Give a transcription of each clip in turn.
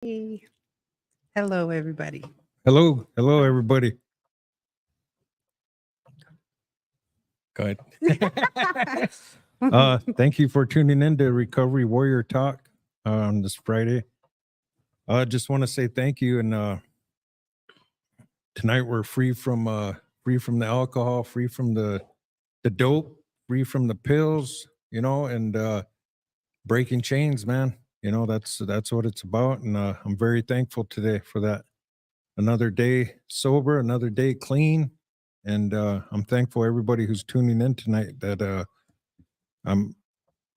Hey. Hello, everybody. Hello, everybody. Go ahead. Thank you for tuning in to Recovery Warrior Talk on this Friday. I just want to say thank you, and tonight we're free from the alcohol, free from the dope, free from the pills, and breaking chains, man. That's what it's about, and I'm very thankful today for that. Another day sober, another day clean, and I'm thankful everybody who's tuning in tonight that I'm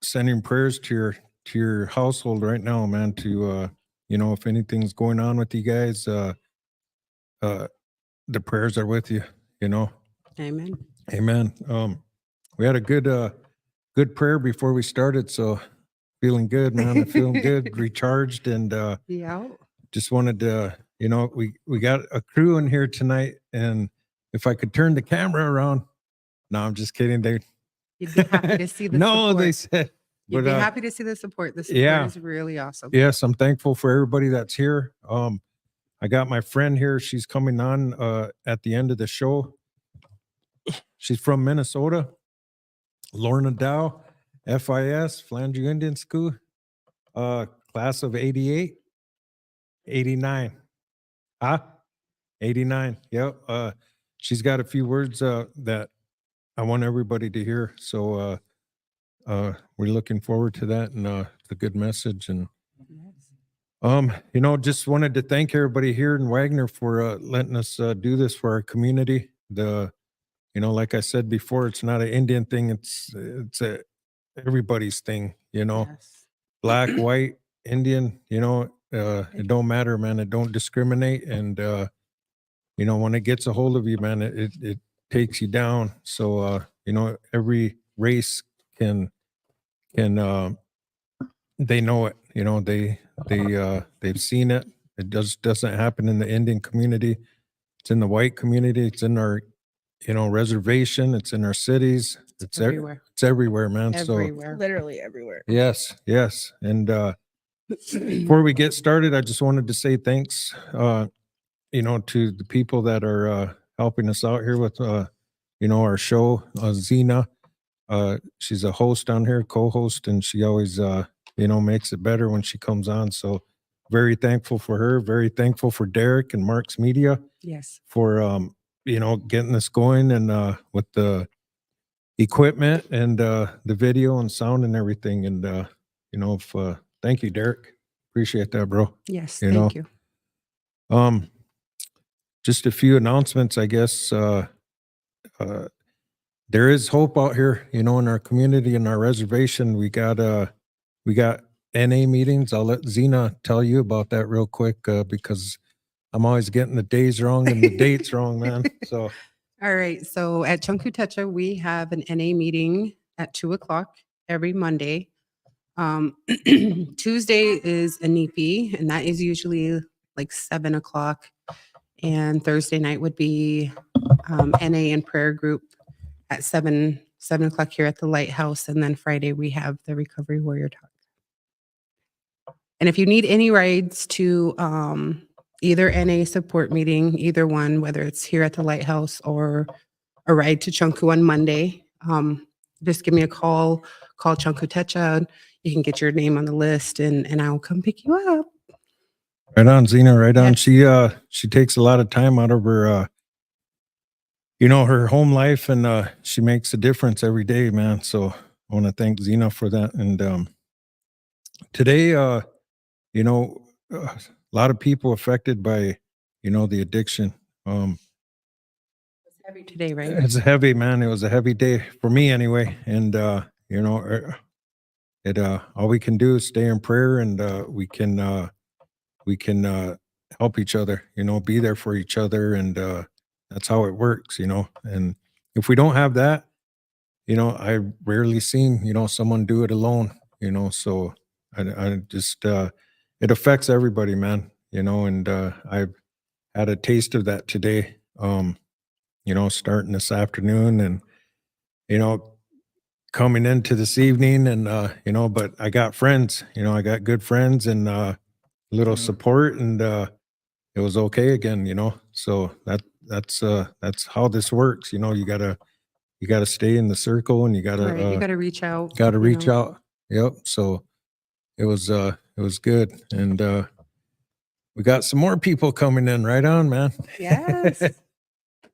sending prayers to your household right now, man. To if anything's going on with you guys, uh, the prayers are with you. You know, Amen. Amen. We had a good prayer before we started, so feeling good, man. I'm feeling good, recharged, and Yeah. just wanted to, we got a crew in here tonight, and if I could turn the camera around, no, I'm just kidding. You'd be happy to see the no, support. they said, You'd but be happy to see the support. The support yeah. is really awesome. Yes, I'm thankful for everybody that's here. I got my friend here. She's coming on at the end of the show. She's from Minnesota. Lorna Dow, FIS, Flandreau Indian School, class of 88, 89. Huh? 89. Yep. She's got a few words that I want everybody to hear. So we're looking forward to that, and the good message. And just wanted to thank everybody here in Wagner for letting us do this for our community. Like I said before, it's not an Indian thing. It's a everybody's thing. Yes. Black, white, Indian. It don't matter, man. It don't discriminate. And when it gets a hold of you, man, it takes you down. So every race can they know it. They've seen it. It doesn't happen in the Indian community. It's in the white community. It's in our reservation. It's in our cities. It's everywhere. It's everywhere, man. Everywhere. Literally everywhere. Yes. And before we get started, I just wanted to say thanks, to the people that are helping us out here with, our show. Zena, she's a host on here, co-host, and she always, makes it better when she comes on. So very thankful for her. Very thankful for Derek and Mark's Media Yes. for, getting this going, and with the equipment and the video and sound and everything. And, thank you, Derek. Appreciate that, bro. Yes. You know. Thank you. Just a few announcements, I guess. There is hope out here, in our community, in our reservation. We got NA meetings. I'll let Zena tell you about that real quick, because I'm always getting the days wrong and the dates wrong, man. So All right. So at Chunkutecha, we have an NA meeting at 2:00 every Monday. Tuesday is a NEPI, and that is usually like 7:00. And Thursday night would be NA and prayer group at 7:00 here at the Lighthouse. And then Friday we have the Recovery Warrior Talk. And if you need any rides to either NA support meeting, either one, whether it's here at the Lighthouse or a ride to Chunku on Monday, just give me a call Chunku Techa. You can get your name on the list and I'll come pick you up. right on, Zena, right on. Yes. She takes a lot of time out of her her home life, and she makes a difference every day, man. So I want to thank Zena for that. And today, a lot of people affected by, the addiction. It's heavy today, right? It's heavy, man. It was a heavy day for me anyway. And, all we can do is stay in prayer, and we can help each other, be there for each other. And that's how it works, and if we don't have that, I rarely seen, someone do it alone, so I just, it affects everybody, man, and I've had a taste of that today, starting this afternoon, and, coming into this evening, and, but I got friends, I got good friends, and little support, and it was okay again, you know. So that's how this works, you know. You gotta stay in the circle, and you Right. You gotta got to reach out. gotta you reach know. out. Yep. So it was good, and we got some more people coming in. Right on, man. Yes.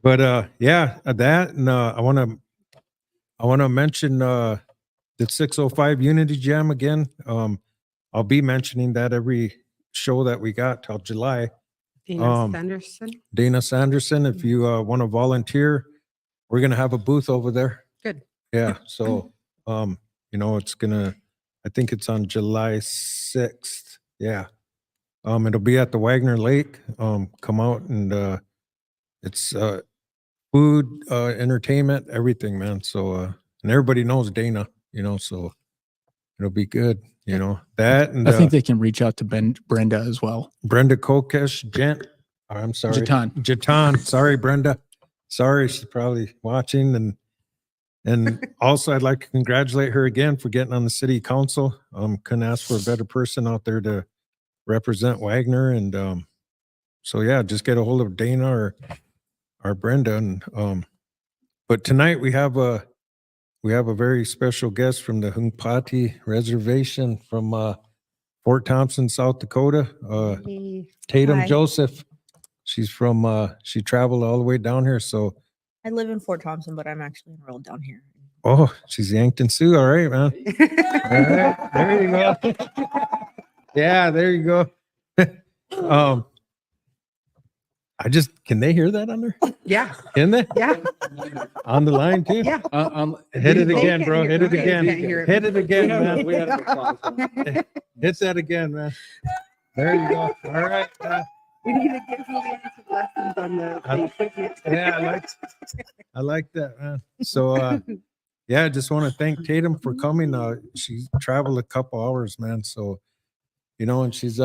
But yeah, that, and I want to mention the 605 Unity Jam again. I'll be mentioning that every show that we got till July. Dana Sanderson. Dana Sanderson, if you want to volunteer, we're gonna have a booth over there. Good. Yeah. So you know, I think it's on July 6th. Yeah. It'll be at the Wagner Lake. Come out, and it's food, entertainment, everything, man. So and everybody knows Dana, you know, so it'll be good, you know. That, and I think they can reach out to Brenda as well. Brenda Kokesh, I'm sorry. Jatan. Sorry, Brenda. Sorry, she's probably watching, and also I'd like to congratulate her again for getting on the city council. Couldn't ask for a better person out there to represent Wagner, and so yeah, just get a hold of Dana or Brenda, and but tonight we have a very special guest from the Hunkpati Reservation from Fort Thompson, South Dakota. Hey. Tatum Hi. Joseph. She's from she traveled all the way down here, so I live in Fort Thompson, but I'm actually enrolled down here. oh, she's Yankton Sioux. All right, man. All right, there you go. Yeah, there you go. Can they hear that under? Yeah. Can they? Yeah. On the line too? Yeah. Hit it They again, can't bro. hear- Hit it they again. can't hear it. Hit it again, man. We have applause. Hit that again, man. There you go. All right. We need to give Julian some lessons on the equipment. Yeah, I like that, man. So yeah, I just want to thank Tatum for coming. She traveled a couple hours, man. So, you know, and she's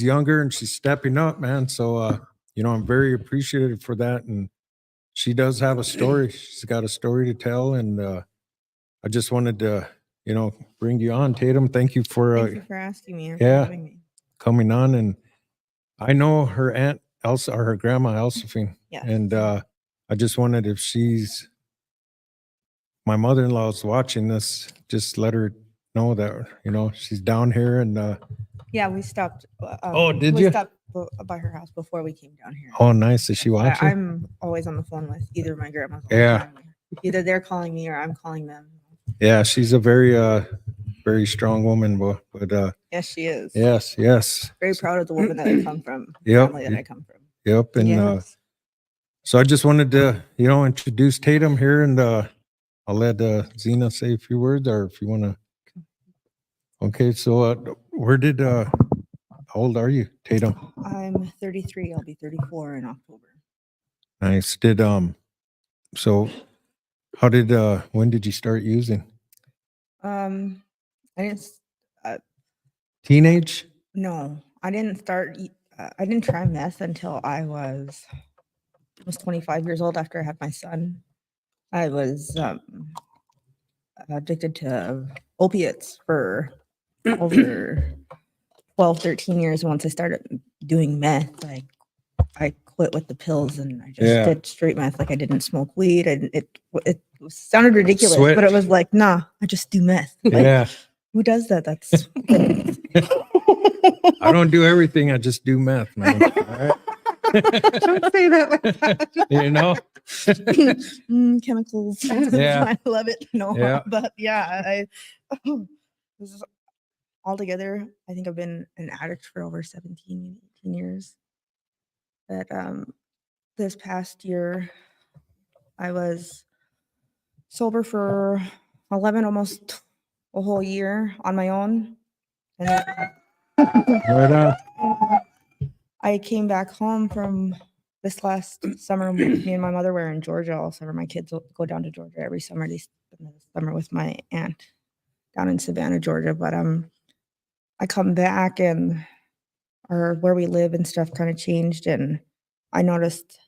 younger and she's stepping up, man. So you know, I'm very appreciative for that. And she does have a story. She's got a story to tell. And I just wanted to, you know, bring you on, Tatum. Thank you for Thank you for asking me and yeah. for having me. coming on. And I know her aunt Elsa, or her grandma Elsephine. Yes. And I just wondered if my mother-in-law's watching this, just let her know that, you know, she's down here, and Yeah, we stopped. Oh, did we you? stopped by her house before we came down here. oh, nice. Is she watching? I'm always on the phone with either my grandma's. All Yeah. the time. Either they're calling me or I'm calling them. Yeah, she's a very strong woman, but Yes, she is. yes. Very proud of the woman that I come from. the Yep. Family that I come from. Yep. And Yes. so I just wanted to, you know, introduce Tatum here, and I'll let Zena say a few words, or if you want to. Okay, so how old are you, Tatum? I'm 33. I'll be 34 in October. Nice. So how when did you start using? I didn't. Teenage? No, I didn't start. I didn't try meth until I was 25 years old. After I had my son, I was addicted to opiates for over 12, 13 years. Once I started doing meth, I quit with the pills and I just Yeah. did straight meth. Like I didn't smoke weed. It sounded ridiculous, Switch. but it was like, nah, I just do meth. Like, Yeah. who does that? That's I don't do everything. I just do meth, man. All right? Don't say that like that. You know? chemicals. Yeah. I love it. No, Yeah. but yeah, this is altogether. I think I've been an addict for over 17, 18 years. But this past year, I was sober for 11, almost a whole year on my own, and then Right on. I came back home from this last summer. Me and my mother were in Georgia all summer. My kids will go down to Georgia every summer. They spend the summer with my aunt down in Savannah, Georgia. But I come back and where we live and stuff kind of changed, and I noticed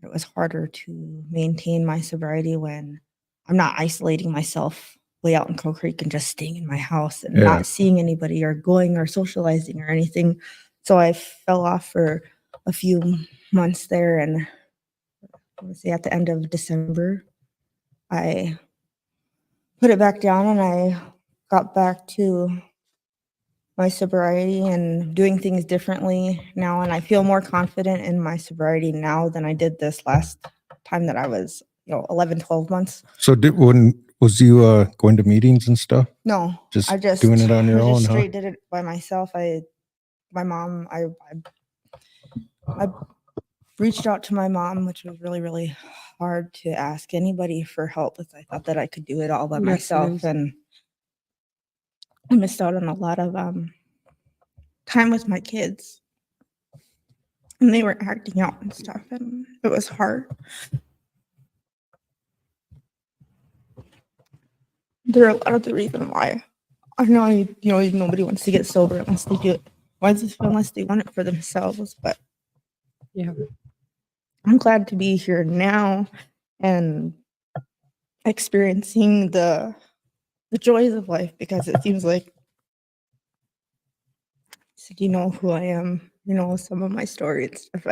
it was harder to maintain my sobriety when I'm not isolating myself way out in Crow Creek and just staying in my house and Yeah. not seeing anybody or going or socializing or anything. So I fell off for a few months there, and I would say at the end of December, I put it back down and I got back to my sobriety and doing things differently now. And I feel more confident in my sobriety now than I did this last time that I was, 11, 12 months. So when was you going to meetings and stuff? No, Just I just doing it on your I own, just huh? straight did it by myself. My mom, I reached out to my mom, which was really, really hard to ask anybody for help, because I thought that I could do it all by Yes, it myself, is. and I missed out on a lot of time with my kids, and they were acting out and stuff, and it was hard. There are a lot of the reason why. I know, nobody wants to get sober unless they do it. Unless they want it for themselves, but Yeah. I'm glad to be here now and experiencing the joys of life, because it seems like, so you know who I am, some of my story and stuff.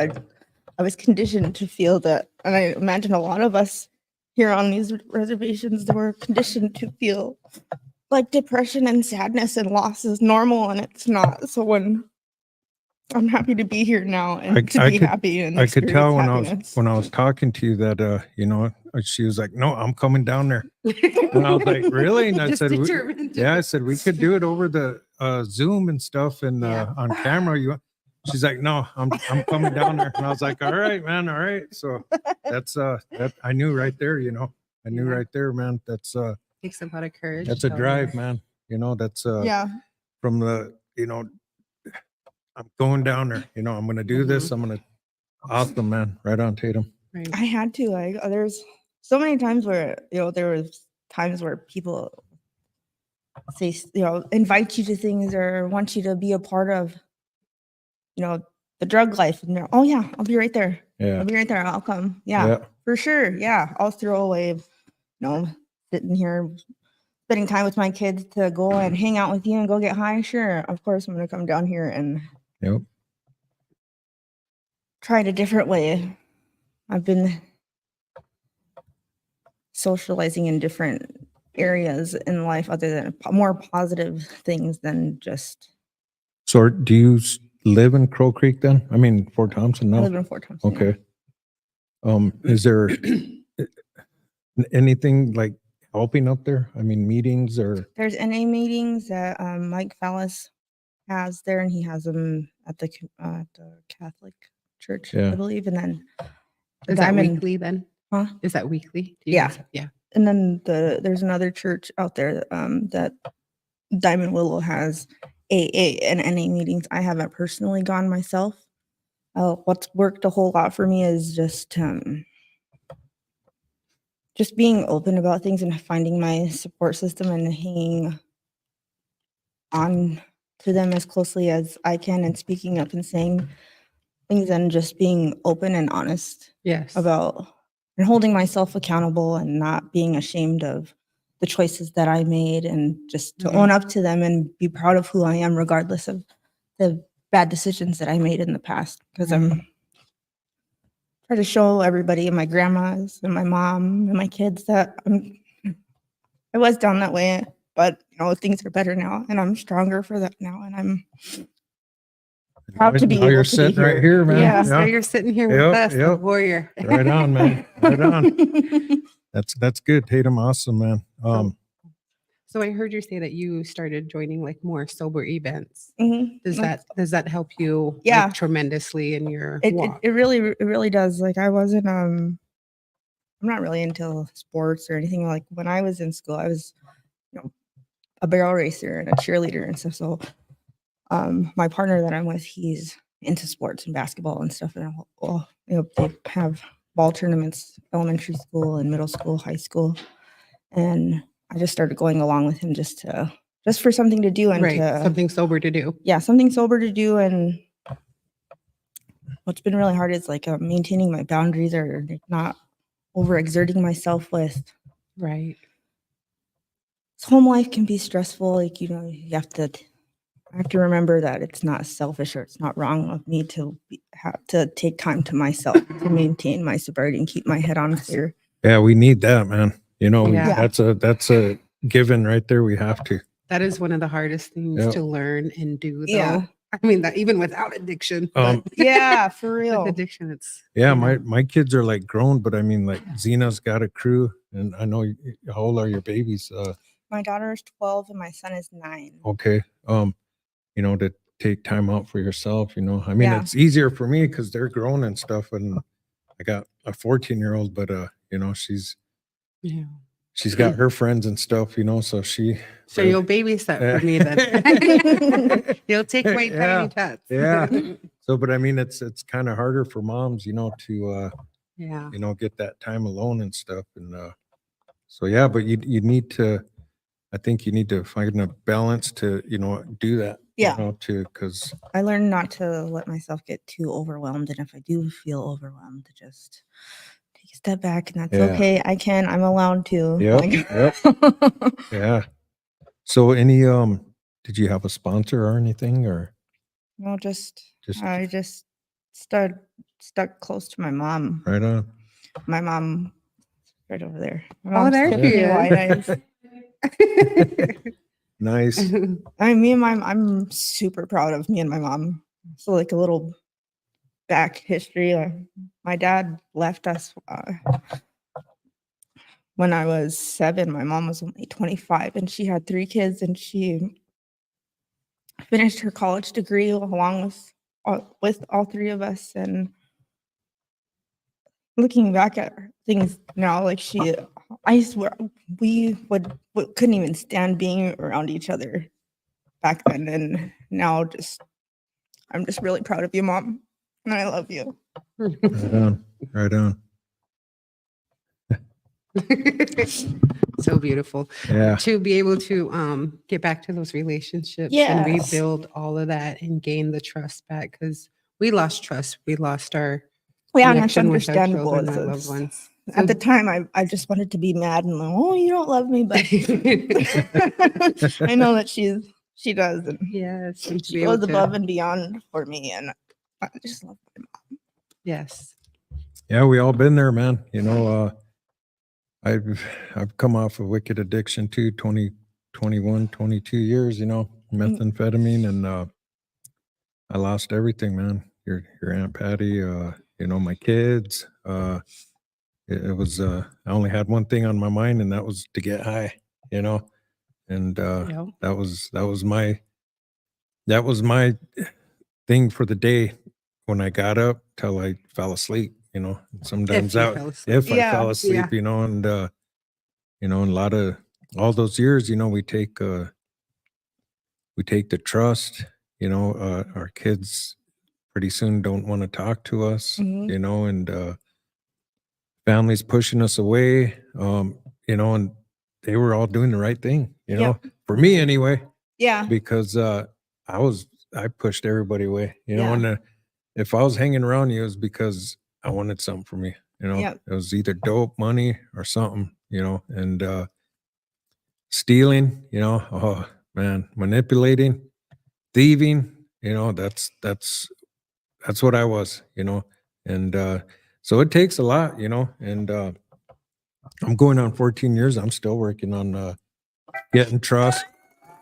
I was conditioned to feel that, and I imagine a lot of us here on these reservations that were conditioned to feel like depression and sadness and loss is normal, and it's not. So when I'm happy to be here now and to be happy and I could tell experience when happiness. I was talking to you that she was like, "No, I'm coming down there," and I was like, "Really?" And I Just said, determined. "Yeah." I said we could do it over the Zoom and stuff and Yeah. on camera. She's like, "No, I'm coming down there," and I was like, "All right, man, all right." So that's that I knew right there. I knew Yeah. right there, man. That's Takes a lot of courage. that's a so, drive, man. That's Yeah. from the I'm going down there. I'm gonna do this. I'm gonna awesome, man. Right on, Tatum. Right. I had to, there's so many times where, there was times where people say, invite you to things or want you to be a part of, the drug life. And they're, oh yeah, I'll be right there. Yeah. I'll be right there. I'll come. Yeah, Yeah. for sure. Yeah. I'll throw away, sitting here, spending time with my kids to go and hang out with you and go get high. Sure. Of course, I'm going to come down here and Yep. try it a different way. I've been socializing in different areas in life other than more positive things than just So do you live in Crow Creek then? I mean, Fort Thompson I now? live in Fort Thompson. Okay. Is there anything like helping up there? I mean, meetings or? There's NA meetings that Mike Fallis has there, and he has them at the Catholic Church, Yeah. I believe. And then Is that weekly then? Huh? Is that weekly? Do you Yeah. guys- yeah. And then there's another church out there that Diamond Willow has AA and NA meetings. I haven't personally gone myself. What's worked a whole lot for me is just being open about things and finding my support system and hanging on to them as closely as I can and speaking up and saying things and just being open and honest Yes. about and holding myself accountable and not being ashamed of the choices that I made, and just to Mhm. own up to them and be proud of who I am regardless of the bad decisions that I made in the past, because I'm trying to show everybody and my grandmas and my mom and my kids that I was down that way, but things are better now and I'm stronger for that now, and I'm proud to be Now able you're to be sitting right here. here, man. Yeah. So you're sitting here with Yep, us, the yep. warrior. Right on, man. Right on. That's good, Tatum. Awesome, man. So I heard you say that you started joining like more sober events. Mhm. Does Like, that help you Yeah. like, tremendously in your it walk? really does. Like, I wasn't I'm not really into sports or anything. Like, when I was in school, I was a barrel racer and a cheerleader and stuff. So my partner that I'm with, he's into sports and basketball and stuff. And they have ball tournaments, elementary school and middle school, high school. And I just started going along with him just for something to do and Right. Something sober to do. something sober to do. And what's been really hard is like maintaining my boundaries or not overexerting myself with. Right. Home life can be stressful. Like, you have to I have to remember that it's not selfish or it's not wrong of me to have to take time to myself to maintain my sobriety and keep my head on clear. Yeah, we need that, man. You know, Yeah. that's a given right there. We have to. That is one of the hardest things Yeah. to learn and do, though. Yeah. I mean, that even without addiction. Um, but Yeah, for with real. addiction, it's Yeah, you know, my kids are like grown, but I mean, like Zena's got a crew, and I know how old are your babies? My daughter is 12 and my son is 9. Okay, you know, to take time out for yourself. You know, I mean, Yeah. it's easier for me because they're grown and stuff, and I got a 14-year-old, but you know, she's yeah. got her friends and stuff. You know, so she. So you'll babysit for me then. You'll take my Yeah, tiny tots. yeah. So, but I mean, it's kind of harder for moms, you know, to Yeah. you know, get that time alone and stuff. And so yeah, but you need to, I think you need to find a balance to, you know, do that. Yeah. You know, to because I learned not to let myself get too overwhelmed. And if I do feel overwhelmed, to just take a step back and that's Yeah. okay. I'm allowed to. Yep, Like- yeah. So any did you have a sponsor or anything or No, just I just stuck close to my mom. right on? My mom, right over there. My Oh, mom's there Tiffany she is. White Eyes. Nice. I'm super proud of me and my mom. So like a little back history. My dad left us when I was 7. My mom was only 25 and she had 3 kids and she finished her college degree along with all 3 of us. And looking back at things now, like I swear we couldn't even stand being around each other back then. And now I'm just really proud of you, Mom. And I love you. Right on. Right on. So beautiful Yeah. to be able to get back to those relationships and Yes. rebuild all of that and gain the trust back, because we lost trust. We lost our Yeah, and that's connection with our understandable. children, our It's- loved ones. At the time, I just wanted to be mad and like, oh, you don't love me, but I know that she does, and Yes, and to she be able goes to, above and beyond for me, and I just love my mom. yes. Yeah, we all been there, man. You know, I've come off of wicked addiction too, 20, 21, 22 years, you know, methamphetamine, and I lost everything, man. Your Aunt Patty, you know, my kids. It was I only had one thing on my mind, and that was to get high, you know. And Yep. that was my thing for the day when I got up till I fell asleep, you know. Sometimes you out fell asleep. if I Yeah. fell asleep, you know, and you know, and a lot of all those years, you know, we take the trust, you know, our kids pretty soon don't want to talk to us, Mhm. you know, and families pushing us away, you know, and they were all doing the right thing, you know, for me anyway, Yeah, because I pushed everybody away, you know, Yeah. and if I was hanging around you, it was because I wanted something for me, you know. Yep. It was either dope, money, or something, you know, and stealing, you know, oh man, manipulating, thieving, you know, that's what I was, you know, and so it takes a lot, you know, and I'm going on 14 years. I'm still working on getting trust.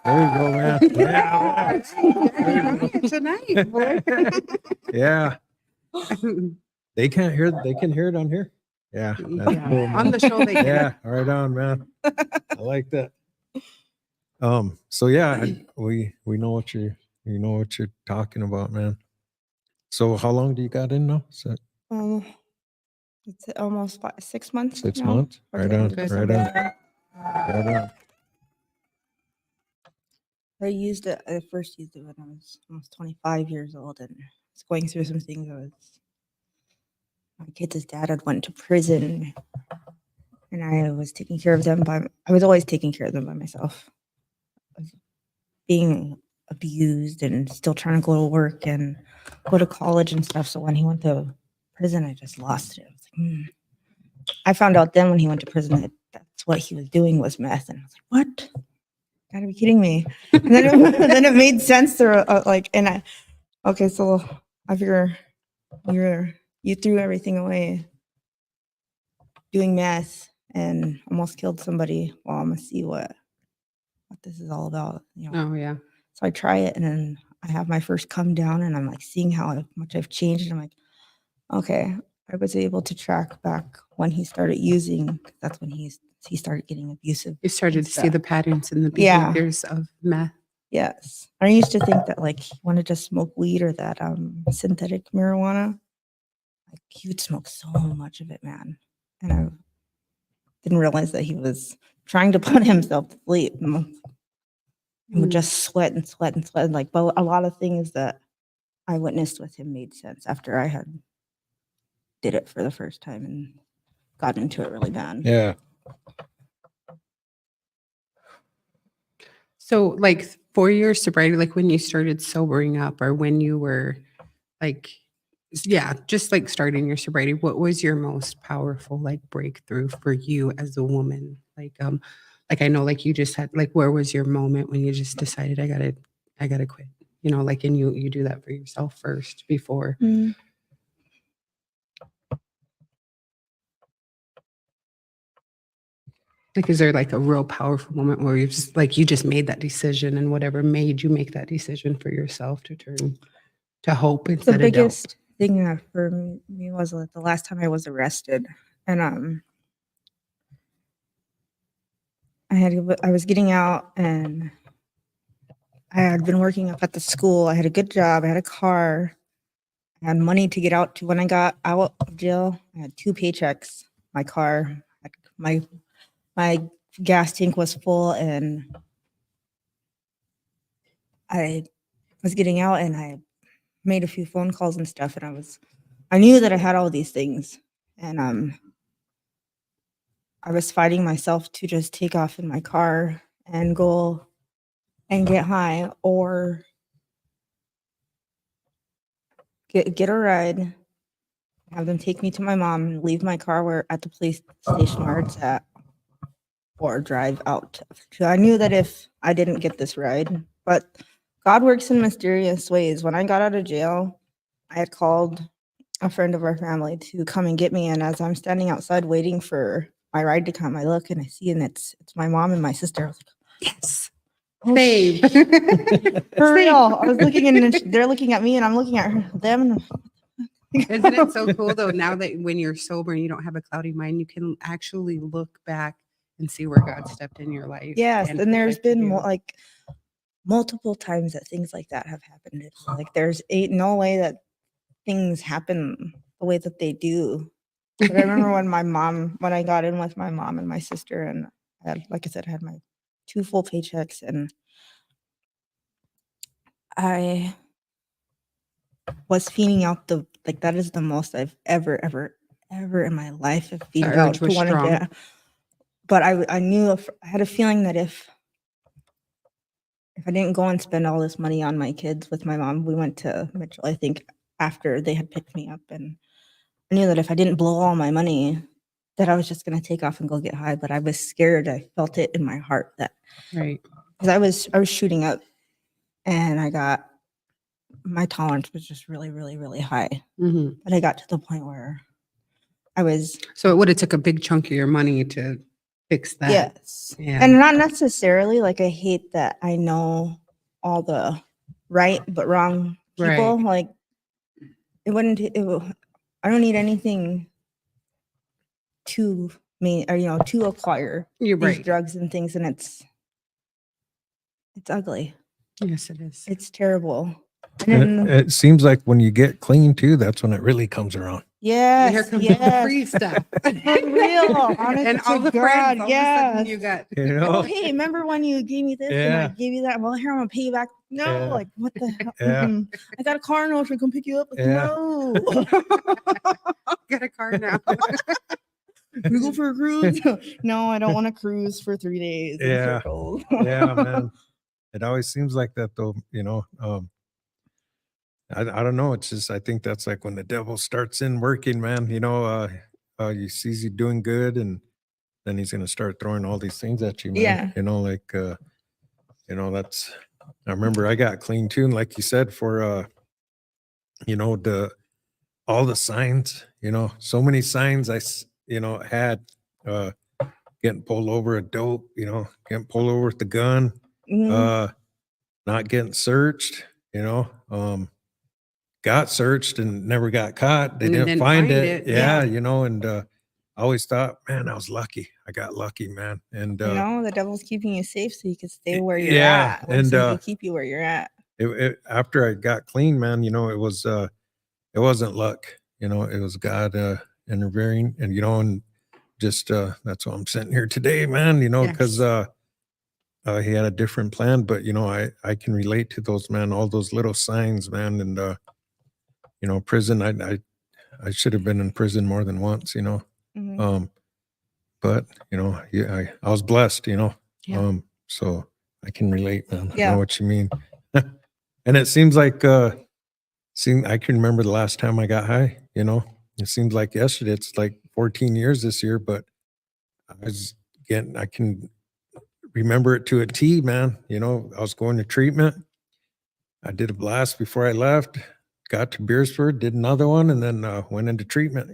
There you go, man. Yeah, Tonight, boy. yeah. They can't hear. They can hear it on here. Yeah, that's Yeah. cool, man. On the show, they can. Yeah, right on, man. I like that. So yeah, we know what you're talking about, man. So how long do you got in now? So it's almost 6 months. 6 now, months. or Right the end on. of Right December, on. yeah. Right on. I first used it when I was almost 25 years old and was going through some things. My kids' dad had went to prison and I was taking care of them I was always taking care of them by myself. I was being abused and still trying to go to work and go to college and stuff. So when he went to prison, I just lost it. I was like, I found out then when he went to prison that that's what he was doing was meth. And I was like, what? gotta be kidding me. And then then it made sense to like, and okay, so I figure you threw everything away doing meth and almost killed somebody. Well, I'm gonna see what this is all about, you know. Oh yeah. So I try it, and then I have my first come down, and I'm like seeing how much I've changed. And I'm like, okay, I was able to track back when he started using. That's when he started getting abusive. You started and to see stuff. the patterns and the Yeah. behaviors of meth. Yes. I used to think that like he wanted to smoke weed or that synthetic marijuana. Like he would smoke so much of it, man. And I didn't realize that he was trying to put himself to sleep and would just sweat and sweat and sweat. Like, but a lot of things that I witnessed with him made sense after I had did it for the first time and got into it really bad. Yeah. So like for your sobriety, like when you started sobering up or when you were like, yeah, just like starting your sobriety, what was your most powerful like breakthrough for you as a woman? Like I know like you just had like, where was your moment when you just decided I gotta quit, you know, like, and you do that for yourself first before. Mm. Like, is there like a real powerful moment where you just like, you just made that decision and whatever made you make that decision for yourself to turn to hope The instead of doubt? biggest thing for me was the last time I was arrested, and I was getting out, and I had been working up at the school. I had a good job. I had a car. I had money to get out to. When I got out of jail, I had 2 paychecks. My car, my gas tank was full, and I was getting out, and I made a few phone calls and stuff, and I knew that I had all these things, and I was fighting myself to just take off in my car and go and get high or get a ride, have them take me to my mom and leave my car at the police station where it's at, or drive out. I knew that if I didn't get this ride, but God works in mysterious ways. When I got out of jail, I had called a friend of our family to come and get me, and as I'm standing outside waiting for my ride to come, I look and I see, and it's my mom and my sister. I was like, Yes. oh, Same. for real. Same. I was looking, and they're looking at me, and I'm looking at them. And Isn't it so cool though? Now that when you're sober and you don't have a cloudy mind, you can actually look back and see where God stepped in your life. Yes, and there's protected been you. like multiple times that things like that have happened. It's like there's ain't no way that things happen the way that they do. But I remember when I got in with my mom and my sister, and like I said, I had my 2 full paychecks, and I was feeding out that is the most I've ever in my life of feeding out urge to was want to strong. get. But I knew I had a feeling that if I didn't go and spend all this money on my kids with my mom, we went to Mitchell, I think, after they had picked me up, and I knew that if I didn't blow all my money, that I was just going to take off and go get high. But I was scared. I felt it in my heart that Right. because I was shooting up, and my tolerance was just really, really, really high. hmm But I got to the point where I was So it would have took a big chunk of your money to fix that. yes, Yeah. and not necessarily like I hate that I know all the right but wrong people. Right. Like it wouldn't. I don't need anything to to acquire You're these right. drugs and things, and it's ugly. Yes, it is. It's terrible. And then It seems like when you get clean too, that's when it really comes around. Here yes, comes the yes, free stuff. for real. Honest And all to the friends, God, all of a sudden yes. you got. You Oh, know? hey, remember when you gave me this and I Yeah. gave you that? Well, here I'm gonna pay you back. No, Yeah. like what the hell? Yeah. Mm-mm. I got a car note to come pick you up. Like, Yeah. no. Got a car now. We go for a cruise? No, I don't want to cruise for 3 days in Yeah. circles. Yeah, man. It always seems like that though, you know. I don't know. It's just I think that's like when the devil starts in working, man. You know, he sees you doing good, and then he's gonna start throwing all these things at you, man. Yeah. You know, like that's, I remember I got clean too. And like you said, for, all the signs, so many signs had, uh, getting pulled over a dope, getting pulled over with the gun, Mhm. not getting searched, got searched and never got caught. They And didn't didn't find find it. it, Yeah, yeah. and I always thought, man, I was lucky. I got lucky, man. And The devil's keeping you safe so you can stay where you're yeah, at. and So he'll keep you where you're at. after I got clean, man, it wasn't luck, it was God interfering, and and just that's why I'm sitting here today, man, because Yes. he had a different plan, but I can relate to those, man, all those little signs, man, and prison. I should have been in prison more than once, Mhm. but yeah, I was blessed, Yeah. so I can relate, man. I Yeah. know what you mean. And it seems like I can remember the last time I got high, it seems like yesterday. It's like 14 years this year, but I can remember it to a T, man. I was going to treatment. I did a blast before I left, got to Beersford, did another one, and then went into treatment,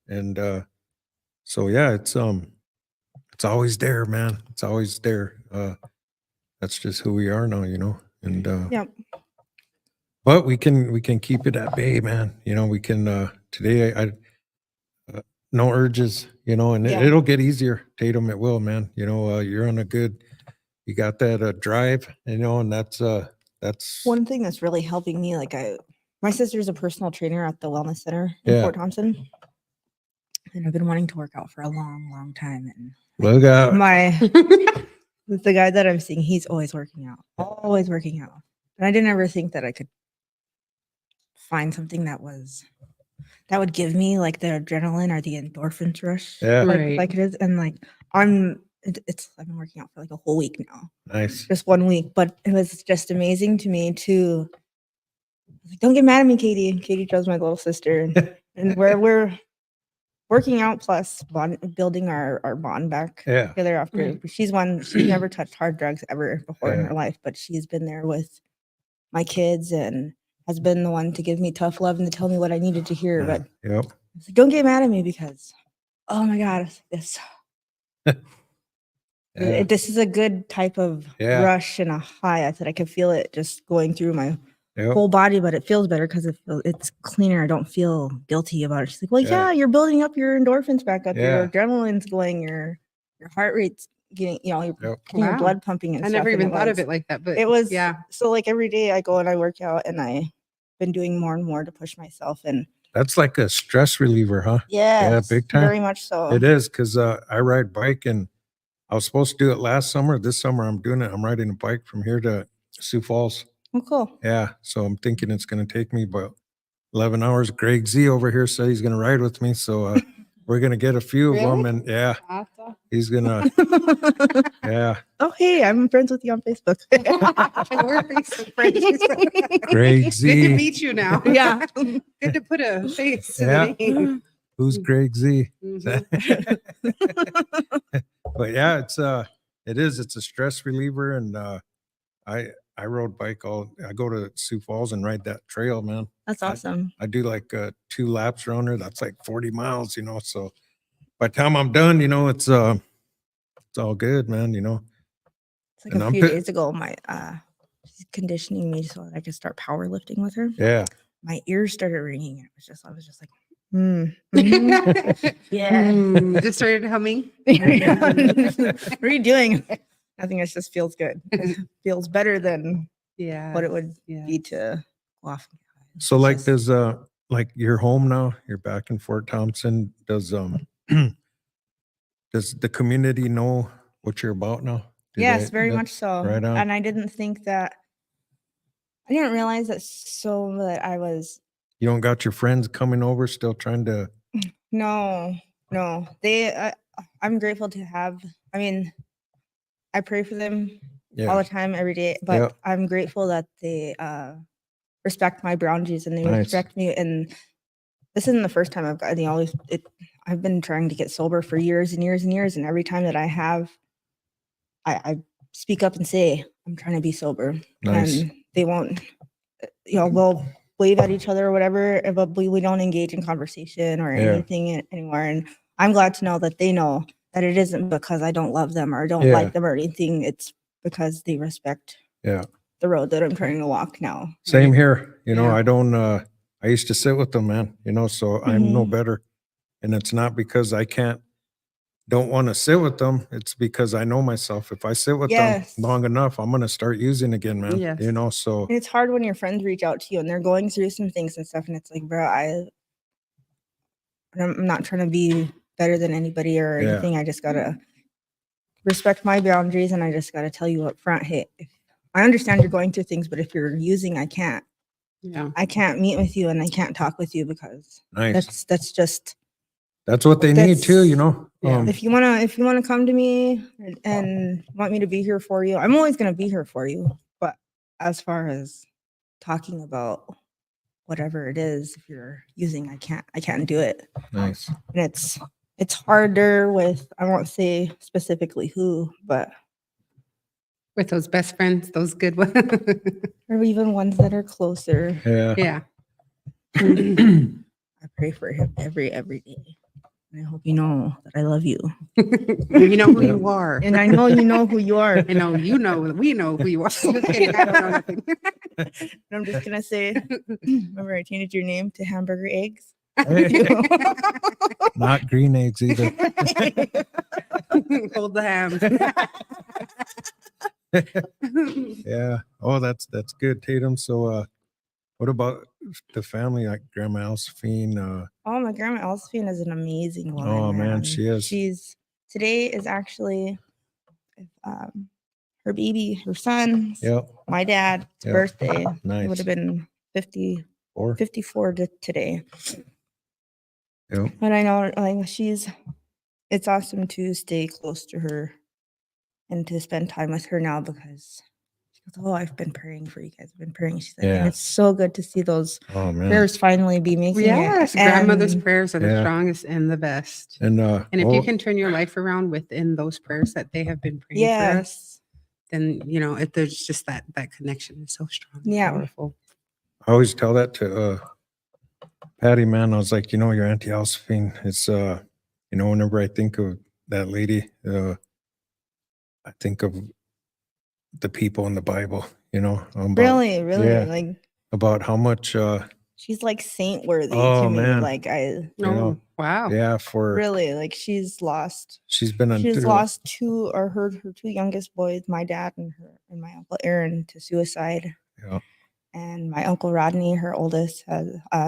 and so yeah, it's always there, man. It's always there. That's just who we are now, and Yep. but we can keep it at bay, man. We can today I no urges, and Yeah. it'll get easier, Tatum. It will, man. You're on a good, you got that drive, and that's One thing that's really helping me, my sister's a personal trainer at the wellness center in Yeah. Fort Thompson. And I've been wanting to work out for a long, long time. And look out. the guy that I'm seeing, he's always working out. And I didn't ever think that I could find something that would give me like the adrenaline or the endorphins rush. Yeah. Right. Like it is. And I've been working out for like a whole week now. Nice. Just 1 week, but it was just amazing to me to don't get mad at me, Katie. Katie Joe's my little sister, and we're working out plus building our bond back Yeah. together after. Right. She's never touched hard drugs ever before in Yeah. her life, but she's been there with my kids and has been the one to give me tough love and to tell me what I needed to hear. But Yep. it's like, don't get mad at me because, oh my God, this Yeah. this is a good type of Yeah. rush and a high. I said I could feel it just going through my Yep. whole body, but it feels better because it's cleaner. I don't feel guilty about it. She's like, well, Yeah. yeah, you're building up your endorphins back up. Yeah. Your adrenaline's going. Your heart rate's getting, you're Yep. getting your Wow. blood pumping and I stuff. never and even thought of it like that, but It was, yeah. So like every day I go and I work out and I've been doing more and more to push myself. And That's like a stress reliever, huh? yes, big time. very much so. It is, because I ride bike, and I was supposed to do it last summer. This summer I'm doing it. I'm riding a bike from here to Sioux Falls. Oh, cool. Yeah. So I'm thinking it's going to take me about 11 hours. Greg Z over here said he's going to ride with me. So we're going to get a few of them. Really? And yeah, Awesome. he's going to, yeah. Oh, hey, I'm friends with you on Facebook. We're Facebook friends. Greg Good to Z. meet you now. Yeah. Good to put a face to Yeah. the name. Who's Greg Z? Mhm. But yeah, it's a stress reliever. And I rode bike I go to Sioux Falls and ride that trail, man. That's awesome. I do like 2 laps around there. That's like 40 miles, so by the time I'm done, it's all good, man, It's like And a I'm few pi- days ago, my she's conditioning me so that I could start powerlifting with her. Yeah. My ears started ringing. I was just like, yeah. Just started humming. What are you doing? Nothing. It just feels good. It feels better than Yeah. what it would Yeah. be to go off. So It's like just- there's like you're home now, you're back in Fort Thompson. Does does the community know what you're about now? Do Yes, they- very that- much so. right on. And I didn't realize that I was You don't got your friends coming over still trying to no. I'm grateful to have. I mean, I pray for them all yeah. the time, every day. But Yep. I'm grateful that they respect my boundaries and they Nice. respect me. And this isn't the first time I've got. I've been trying to get sober for years and years and years. And every time that I have, I speak up and say, I'm trying to be sober. Nice. And they won't, we'll wave at each other or whatever, but we don't engage in conversation or Yeah. anything anymore. And I'm glad to know that they know that it isn't because I don't love them or don't Yeah. like them or anything. It's because they respect Yeah. the road that I'm trying to walk now. Same here. Yeah. I don't, I used to sit with them, man, so I'm no Mhm. better. And it's not because I don't want to sit with them. It's because I know myself. If I sit with Yes. them long enough, I'm going to start using again, man. Yes. So And it's hard when your friends reach out to you and they're going through some things and stuff. And it's like, bro, I'm not trying to be better than anybody or Yeah. anything. I just got to respect my boundaries. And I just got to tell you up front, hey, I understand you're going through things, but if you're using, I can't meet with you and I can't talk with you because nice. that's just, That's what they need too, Yeah. if you want to come to me and want me to be here for you, I'm always going to be here for you. But as far as talking about whatever it is, if you're using, I can't do it. Nice. And it's harder with, I won't say specifically who, but With those best friends, those good ones. or even ones that are closer. Yeah. Yeah. I pray for him every day. And I hope you know that I love you. You know who you are. And I know you know who you are. I know we know who you are. Just kidding, I don't know nothing. And I'm just gonna say, remember I changed your name to Hamburger Eggs. Not green eggs either. Hold the ham. Yeah. Oh, that's good, Tatum. So, what about the family, like Grandma Josephine? Oh, my grandma Elsephine is an amazing woman. Oh, man, she is. Today is actually her baby, her son's, Yep. my dad's Yep. birthday. It would Nice. have been 54 today. Yep. But I know like it's awesome to stay close to her and to spend time with her now because she goes, oh, I've been praying for you guys. I've been praying. She's like, Yeah. and it's so good to see those Oh, man. prayers finally be making Yes, it. grandmother's And prayers are the Yeah. strongest and the best. And And if you can turn your life around within those prayers that they have been praying for us, then there's just that connection is so strong. And Yeah. powerful. I always tell that to Patty, man. I was like, your Auntie Josephine, it's whenever I think of that lady, I think of the people in the Bible, about, really, yeah, like about how much she's like saint worthy Oh, to me. man. Like Oh, know, wow. yeah, for really like she's lost been She's lost her two youngest boys, my dad and my uncle Aaron, to suicide. Yeah. And my uncle Rodney, her oldest,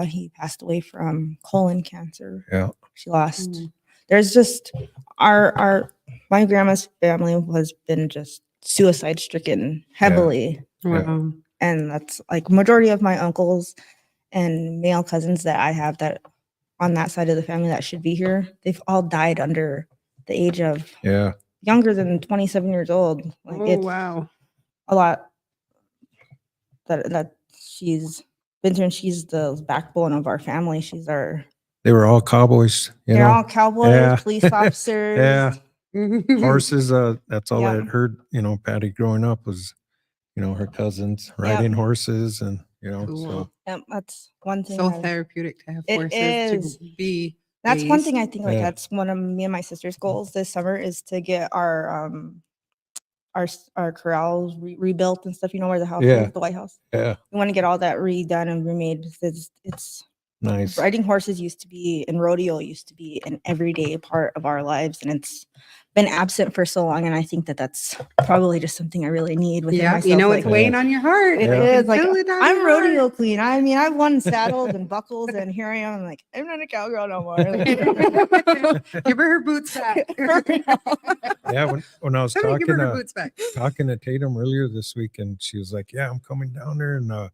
he passed away from colon cancer. Yeah. She lost. Mm. There's just my grandma's family has been just suicide stricken heavily, Wow. and that's like majority of my uncles and male cousins that I have that on that side of the family that should be here. They've all died under the age of Yeah. younger than 27 years old. Like Oh, it's wow. a lot that she's been through, and she's the backbone of our family. They were all cowboys, They're all cowboys, Yeah. police officers. Yeah. Horses. That's all I Yeah. had heard, Patty growing up was, her cousins riding horses and, so Cool. Yep, that's one thing. So therapeutic to have It horses is. to be. That's one thing raised. I think like Yeah. that's one of me and my sister's goals this summer is to get our corrals rebuilt and stuff. Where the house Yeah. is, the White House. yeah, We want to get all that redone and remade. It's nice. riding horses used to be, and rodeo used to be, an everyday part of our lives, and it's been absent for so long. And I think that's probably just something I really need within Yeah, myself. it's weighing on your heart. It I is can like feel it on I'm your heart. rodeo queen. I mean, I've won saddles and buckles, and here I am. Like I'm not a cowgirl no more. Give her her boots back. Yeah, when I was Somebody give her her talking boots back. to Tatum earlier this week, and she was like, "Yeah, I'm coming down there." And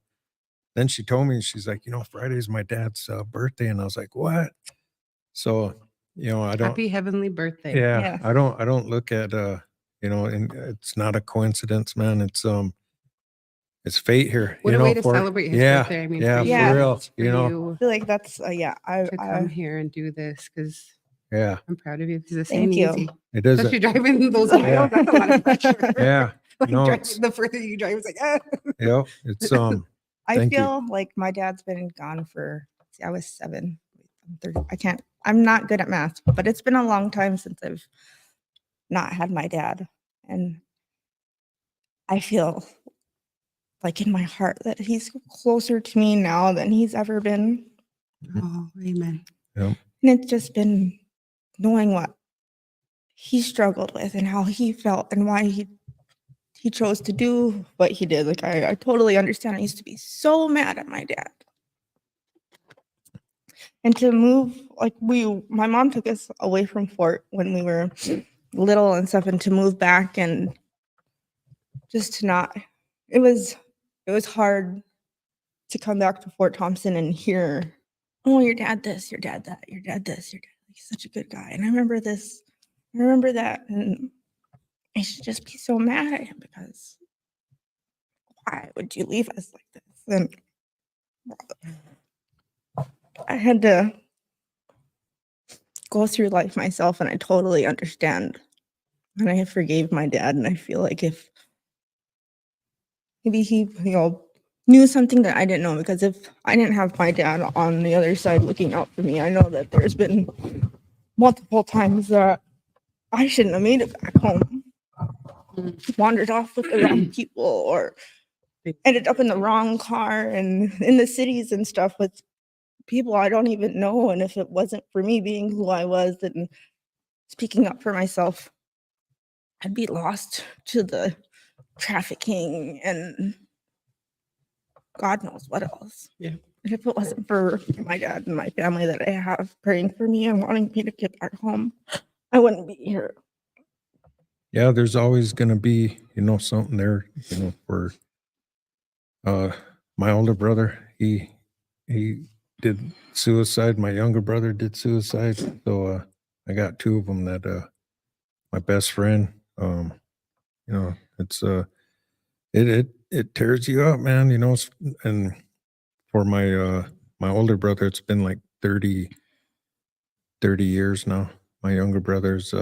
then she told me, she's like, "Friday's my dad's birthday," and I was like, "What?" So, I don't. Happy heavenly birthday. Yeah, Yes. I don't look at and it's not a coincidence, man. It's fate here. What a way to celebrate his yeah, birthday. I mean, yeah, for, Yeah. for real. for I feel like that's to come here and do this because Yeah, I'm proud of you because this Thank ain't you. easy. it is. Especially driving those Yeah. miles. That's a lot of pressure. Yeah, Like No, driving- it's- the further you drive, it's like, ah. Yeah, it's I Thank you. feel like my dad's been gone for, see, I was 7. I'm 30. I'm not good at math, but it's been a long time since I've not had my dad. And I feel like in my heart that he's closer to me now than he's ever been. Oh, amen. yeah. And it's just been knowing what he struggled with and how he felt and why he chose to do what he did. Like I totally understand. I used to be so mad at my dad. And to move, like my mom took us away from Fort when we were little and stuff, and to move back and just to not, it was hard to come back to Fort Thompson and hear, oh, your dad this, your dad that, your dad this, your dad, he's such a good guy. And I remember this, I remember that. And I should just be so mad at him because why would you leave us like this? And I had to go through life myself, and I totally understand. And I forgave my dad, and I feel like if maybe he, knew something that I didn't know, because if I didn't have my dad on the other side looking out for me, I know that there's been multiple times that I shouldn't have made it back home, wandered off with the wrong people, or ended up in the wrong car and in the cities and stuff with people I don't even know. And if it wasn't for me being who I was and speaking up for myself, I'd be lost to the trafficking and God knows what else. Yeah. And if it wasn't for my dad and my family that I have praying for me and wanting me to get back home, I wouldn't be here. Yeah, there's always going to be, something there, for my older brother, he did suicide. My younger brother did suicide. So I got 2 of them that my best friend, it's it tears you up, man, and for my older brother, it's been like 30 years now. My younger brother's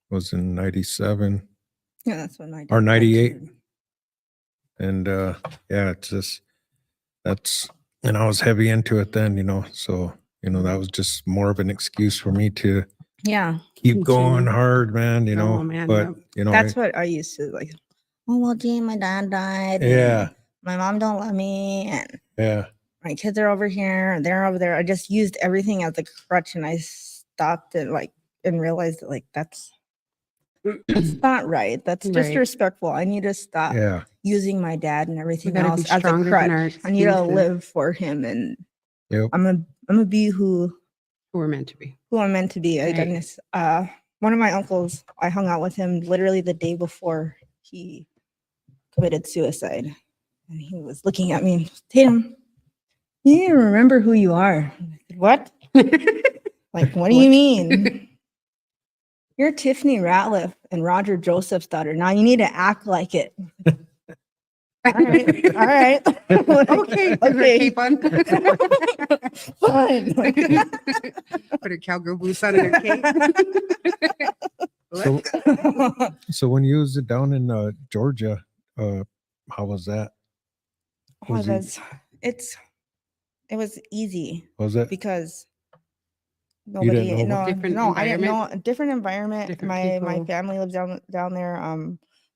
was in 97 Yeah, that's when my dad or died 98. too. And yeah, it's just and I was heavy into it then, so that was just more of an excuse for me to Yeah, keep going Continue. hard, man, Oh, man, but yep. that's what I used to like. Oh well, gee, my dad died. and yeah, my mom don't love me, and yeah, my kids are over here and they're over there. I just used everything as a crutch, and I stopped and realized that that's not right. That's Right. disrespectful. I need to stop yeah, using my dad and We everything gotta be else as a stronger crutch. than our I need to excuses. live for him, and yep, I'm gonna be who We're meant to be. I'm meant to be. Right. Goodness. One of my uncles, I hung out with him literally the day before he committed suicide, and he was looking at me and Tatum, you need to remember who you are. I said, what? Like, what do you What? mean? You're Tiffany Ratliff and Roger Joseph's daughter. Now you need to act like it. All right. All right. Okay. Put her Okay. cape on. Fine. Put her cowgirl boots on and her cape. so so when you was down in Georgia, how was that? It was easy Was it because You didn't nobody, know? Different I didn't know. environment? A different environment. Different My people. family lives down there.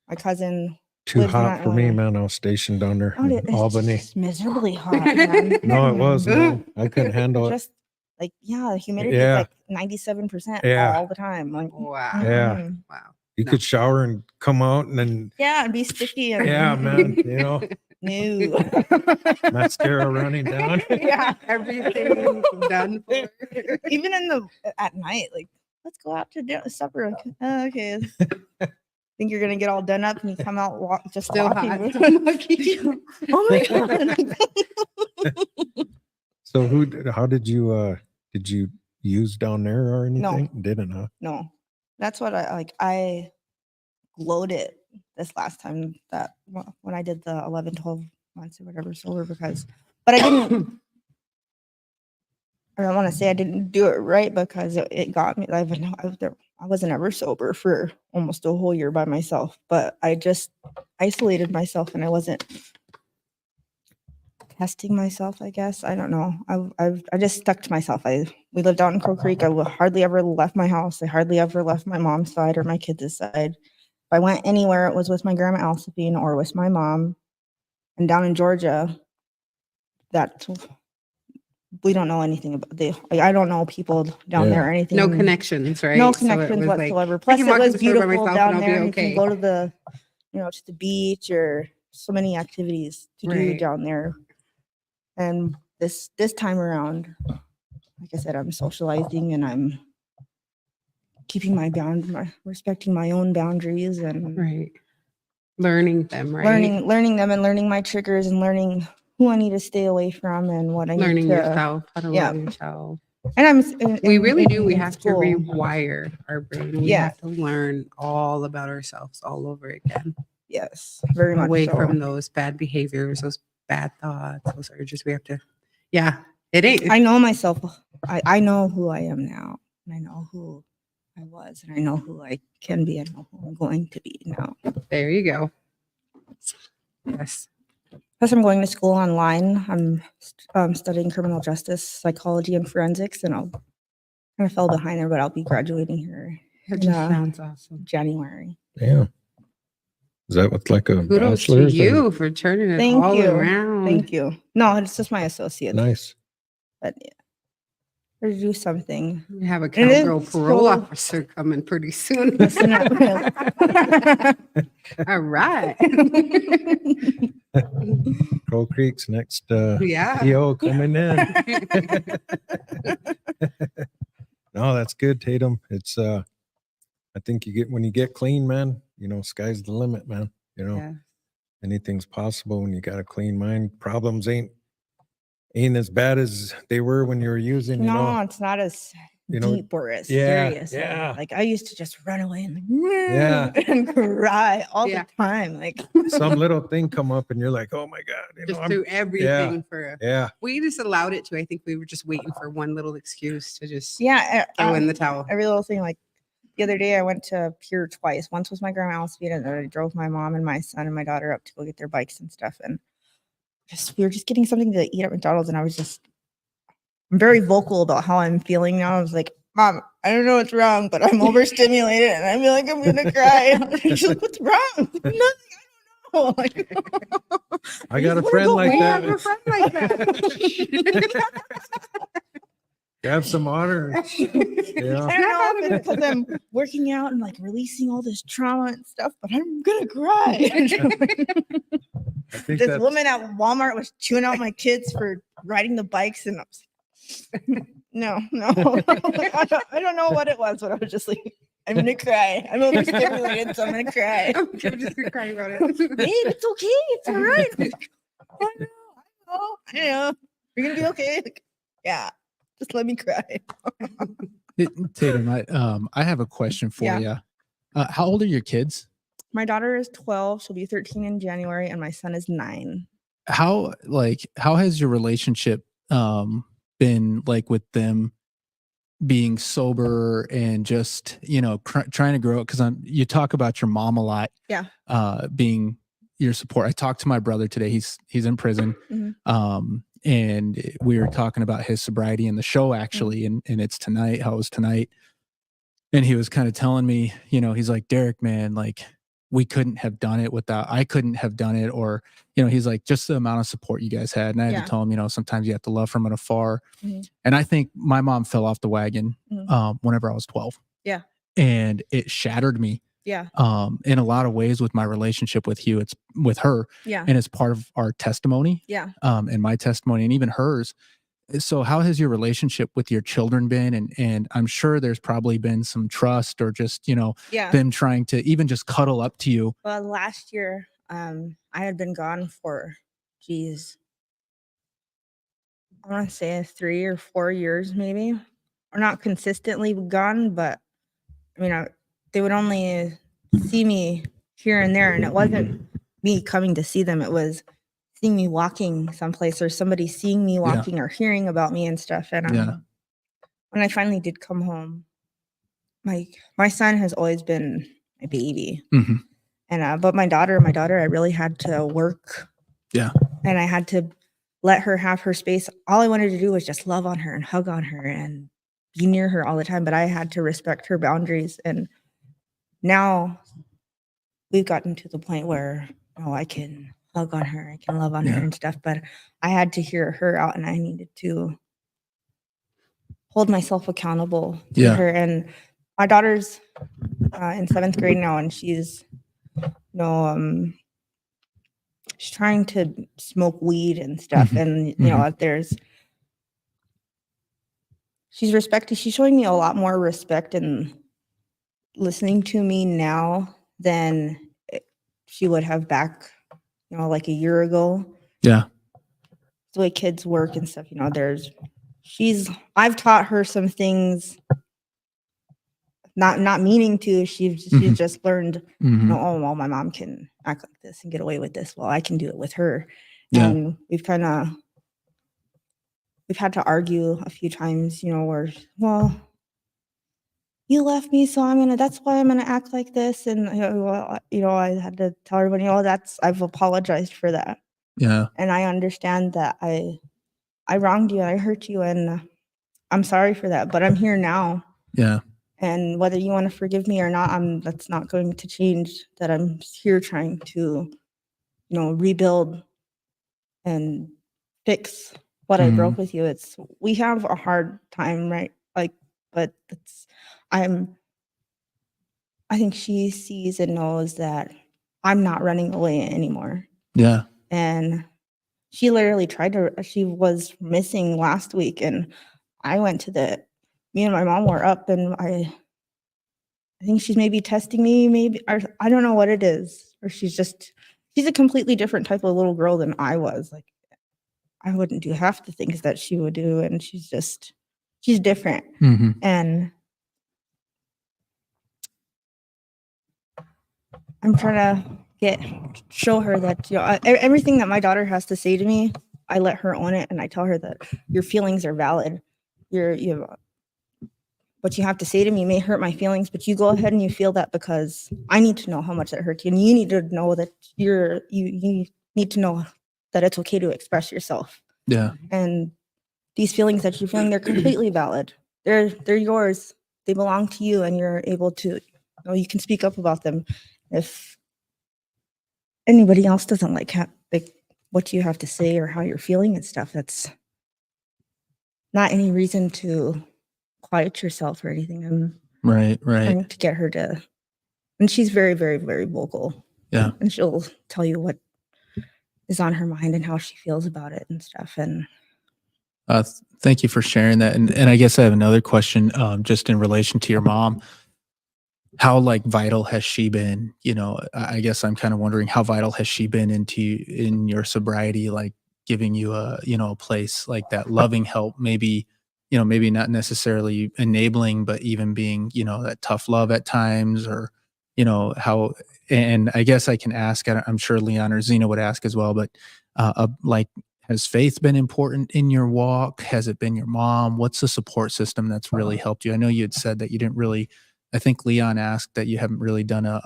My cousin too lives in hot that for me, area. man? I was stationed down there Oh, in it's Albany. just miserably hot, man. No, it was, man. I couldn't handle it. Just the humidity is Yeah. like 97% Yeah. all the time. Like, Wow. Yeah. mm-mm. Wow. You No. could shower and come out and then, Yeah, and be sticky. And, yeah, man, No. mascara running down. Yeah. Everything done for. Even at night, like, let's go out to supper. Okay. Think you're gonna get all done up and you come out just Still walking. hot. Oh my god. So how did you use down there or anything? Didn't, huh? No, that's what I glowed it this last time that when I did the 11, 12 months or whatever sober but I didn't. I don't want to say I didn't do it right because it got me. I wasn't ever sober for almost a whole year by myself, but I just isolated myself and I wasn't testing myself, I guess. I don't know. I just stuck to myself. We lived out in Crow Creek. I hardly ever left my house. I hardly ever left my mom's side or my kids' side. If I went anywhere, it was with my grandma Alciphine or with my mom. And down in Georgia, that we don't know anything about I don't know people down there or anything. No connections, right? No So it connections was like, whatsoever. I Plus, can it walk to was the store by beautiful myself down and I'll be there. You okay. can go to the, to the beach or so many activities to do Right. down there. And this time around, like I said, I'm socializing and I'm keeping respecting my own boundaries and Right. Learning them, right? learning them and learning my triggers and learning who I need to stay away from and what I Learning need to. yourself, how to yeah. love yourself. And We really do. We in have school. to rewire our brain. We Yeah. have to learn all about ourselves all over again. Yes, very much Away so. from those bad behaviors, those bad thoughts, those urges. We have to, yeah, it ain't. I know myself. I know who I am now. And I know who I was. And I know who I can be. I know who I'm going to be now. There you go. Yes. Plus, I'm going to school online. I'm studying criminal justice, psychology, and forensics. And I'll kind of fell behind there, but I'll be graduating here That in just sounds awesome. January. Yeah. Is that with like a Kudos to bachelor's? or- you for turning it Thank all you. around. Thank you. No, it's just my associate. Nice. But yeah, or do something. We have a It is cowgirl parole so- officer coming pretty soon. Listen up. All right. Crow Creek's next Yeah. EO coming in. No, that's good, Tatum. It's I think when you get clean, man, sky's the limit, man. Yeah. Anything's possible when you got a clean mind. Problems ain't as bad as they were when you were using, No, it's not as You know, deep or as yeah, serious. yeah. Like I used to just run away and Yeah. and cry all Yeah. the time. Like some little thing come up and you're like, oh my God, Just do everything for. yeah. We just allowed it to. I think we were just waiting for one little excuse to just yeah, throw in the towel. every little thing. Like the other day, I went to Pier twice. Once was my grandma Alciphine, and then I drove my mom and my son and my daughter up to go get their bikes and stuff. And we were just getting something to eat at McDonald's, and I'm very vocal about how I'm feeling now. I was like, Mom, I don't know what's wrong, but I'm overstimulated, and I feel like I'm gonna cry. She's like, what's wrong? Nothing. I don't know. Like, I got a just wanna friend go like home. that. have a friend like that. Grab some water. Yeah. I don't know if it's because I'm working out and like releasing all this trauma and stuff, but I'm gonna cry. I think This that's, woman at Walmart was chewing out my kids for riding the bikes, and I was like, no. I don't know what it was, but I was just like, I'm gonna cry. I'm overstimulated, so I'm gonna cry. I'm just gonna cry about it. Babe, it's okay. It's all right. I know. You're gonna be okay. Like, yeah, just let me cry. Tatum, I have a question for Yeah. you. How old are your kids? My daughter is 12. She'll be 13 in January, and my son is 9. How has your relationship been like with them being sober and just trying to grow up? Because you talk about your mom a lot. Yeah. Being your support. I talked to my brother today. He's in prison. Mhm. And we were talking about his sobriety in the show actually, and it's tonight. How it was tonight. And he was kind of telling me, he's like, Derek, man, like I couldn't have done it, or, he's like, just the amount of support you guys had. And I had Yeah. to tell him, sometimes you have to love from afar. Mhm. And I think my mom fell off the wagon Mhm. whenever I was 12. Yeah. And it shattered me Yeah. in a lot of ways with my relationship with you. It's with her. Yeah. And it's part of our testimony. Yeah. And my testimony and even hers. So how has your relationship with your children been? And I'm sure there's probably been some trust or just, Yeah. them trying to even just cuddle up to you. Well, last year, I had been gone for, I want to say 3 or 4 years, maybe. Or not consistently gone, but I mean, they would only see me here and there, and it wasn't me coming to see them. It was seeing me walking someplace or somebody seeing me walking or hearing about me and stuff. And Yeah. when I finally did come home, my son has always been my baby. Mhm. And but my daughter, I really had to work. Yeah. And I had to let her have her space. All I wanted to do was just love on her and hug on her and be near her all the time, but I had to respect her boundaries. And now we've gotten to the point where, I can hug on her, I can love on her Yeah. and stuff, but I had to hear her out and I needed to hold myself accountable to Yeah. her. And my daughter's in 7th grade now, and she's she's trying to smoke weed and stuff. Mhm. And she's showing me a lot more respect and listening to me now than she would have back, like a year ago. Yeah. The way kids work and stuff, I've taught her some things, not meaning to. She's just learned, Mhm. oh, well, my mom can act like this and get away with this. Well, I can do it with her. Yeah. And we've had to argue a few times, where, well, you left me, so that's why I'm gonna act like this. And I had to tell everybody, I've apologized for that. Yeah. And I understand that I wronged you, I hurt you, and I'm sorry for that, but I'm here now. Yeah. And whether you want to forgive me or not, that's not going to change that I'm here trying to, rebuild and fix what I broke with you. We have a hard time, right? But I think she sees and knows that I'm not running away anymore. Yeah. And she literally she was missing last week, and I went to me and my mom were up, and I think she's maybe testing me, maybe, or I don't know what it is. Or she's a completely different type of little girl than I was. Like, I wouldn't do half the things that she would do, and she's different. Mhm. And I'm trying to show her that, everything that my daughter has to say to me, I let her own it, and I tell her that your feelings are valid. What you have to say to me may hurt my feelings, but you go ahead and you feel that, because I need to know how much that hurts you, and you need to know that you need to know that it's okay to express yourself. Yeah. And these feelings that you're feeling, they're completely valid. They're yours. They belong to you, and you're able to, you can speak up about them. If anybody else doesn't like what you have to say or how you're feeling and stuff, that's not any reason to quiet yourself or anything. I'm Right. trying to get her to, and she's very, very, very vocal. Yeah. And she'll tell you what is on her mind and how she feels about it and stuff. And Thank you for sharing that. And I guess I have another question, just in relation to your mom. How vital has she been? I guess I'm kind of wondering, how vital has she been in your sobriety, giving you a place like that, loving help, maybe not necessarily enabling, but even being, that tough love at times, or, how, and I guess I can ask, I'm sure Leon or Zena would ask as well, but has faith been important in your walk? Has it been your mom? What's the support system that's really helped you? I know you had said that you didn't really, I think Leon asked that you haven't really done a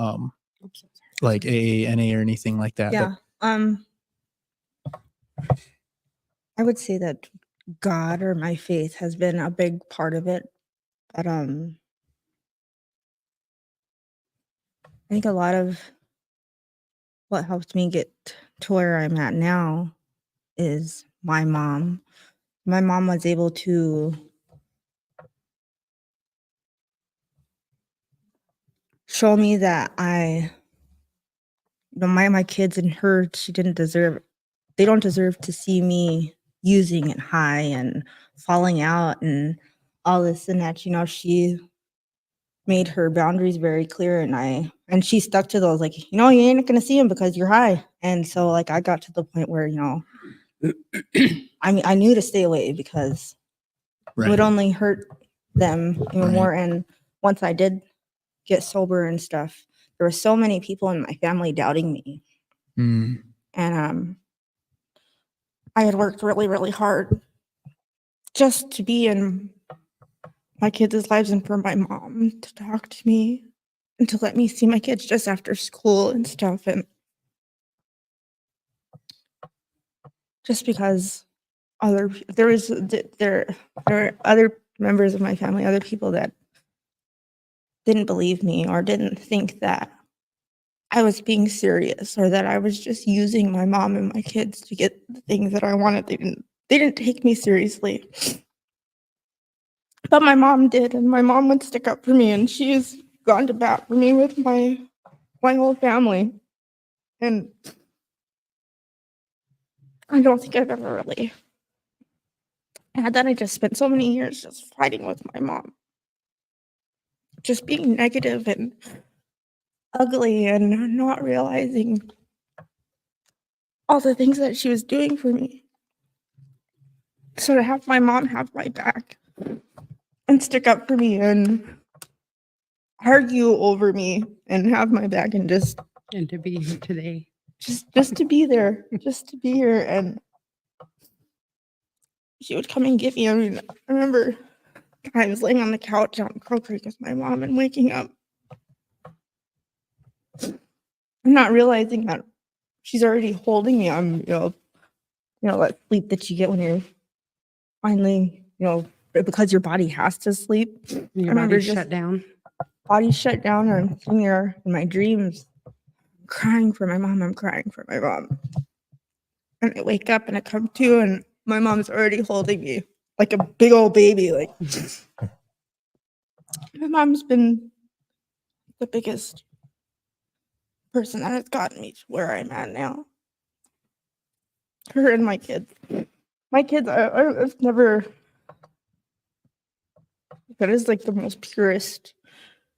like AA, NA or anything like that. yeah, I would say that God or my faith has been a big part of it. But I think a lot of what helped me get to where I'm at now is my mom. My mom was able to show me that my kids and her, they don't deserve to see me using and high and falling out and all this and that. She made her boundaries very clear, and she stuck to those. Like, you ain't gonna see him because you're high. And so I got to the point where, I knew to stay away, because it would only hurt them more. And once I did get sober and stuff, there were so many people in my family doubting me. And I had worked really, really hard just to be in my kids' lives and for my mom to talk to me and to let me see my kids just after school and stuff. And just because there were other members of my family, other people that didn't believe me or didn't think that I was being serious or that I was just using my mom and my kids to get the things that I wanted. They didn't take me seriously. But my mom did, and my mom would stick up for me, and she's gone to bat for me with my whole family. And I don't think I've ever really had that. I just spent so many years just fighting with my mom, just being negative and ugly and not realizing all the things that she was doing for me. So to have my mom have my back and stick up for me and argue over me and have my back and just And to be here today. just to be there, just to be here. And she would come and get me. I mean, I remember I was laying on the couch out in Crow Creek with my mom and waking up and not realizing that she's already holding me. I'm, that sleep that you get when you're finally, because your body has to sleep. Your remember body just- shut down. Body shut down, and I'm sitting there in my dreams crying for my mom. I'm crying for my mom. And I wake up and I come to, and my mom's already holding me like a big old baby. Like, my mom's been the biggest person that has gotten me to where I'm at now. Her and my kids. My kids, I've never. That is like the most purest,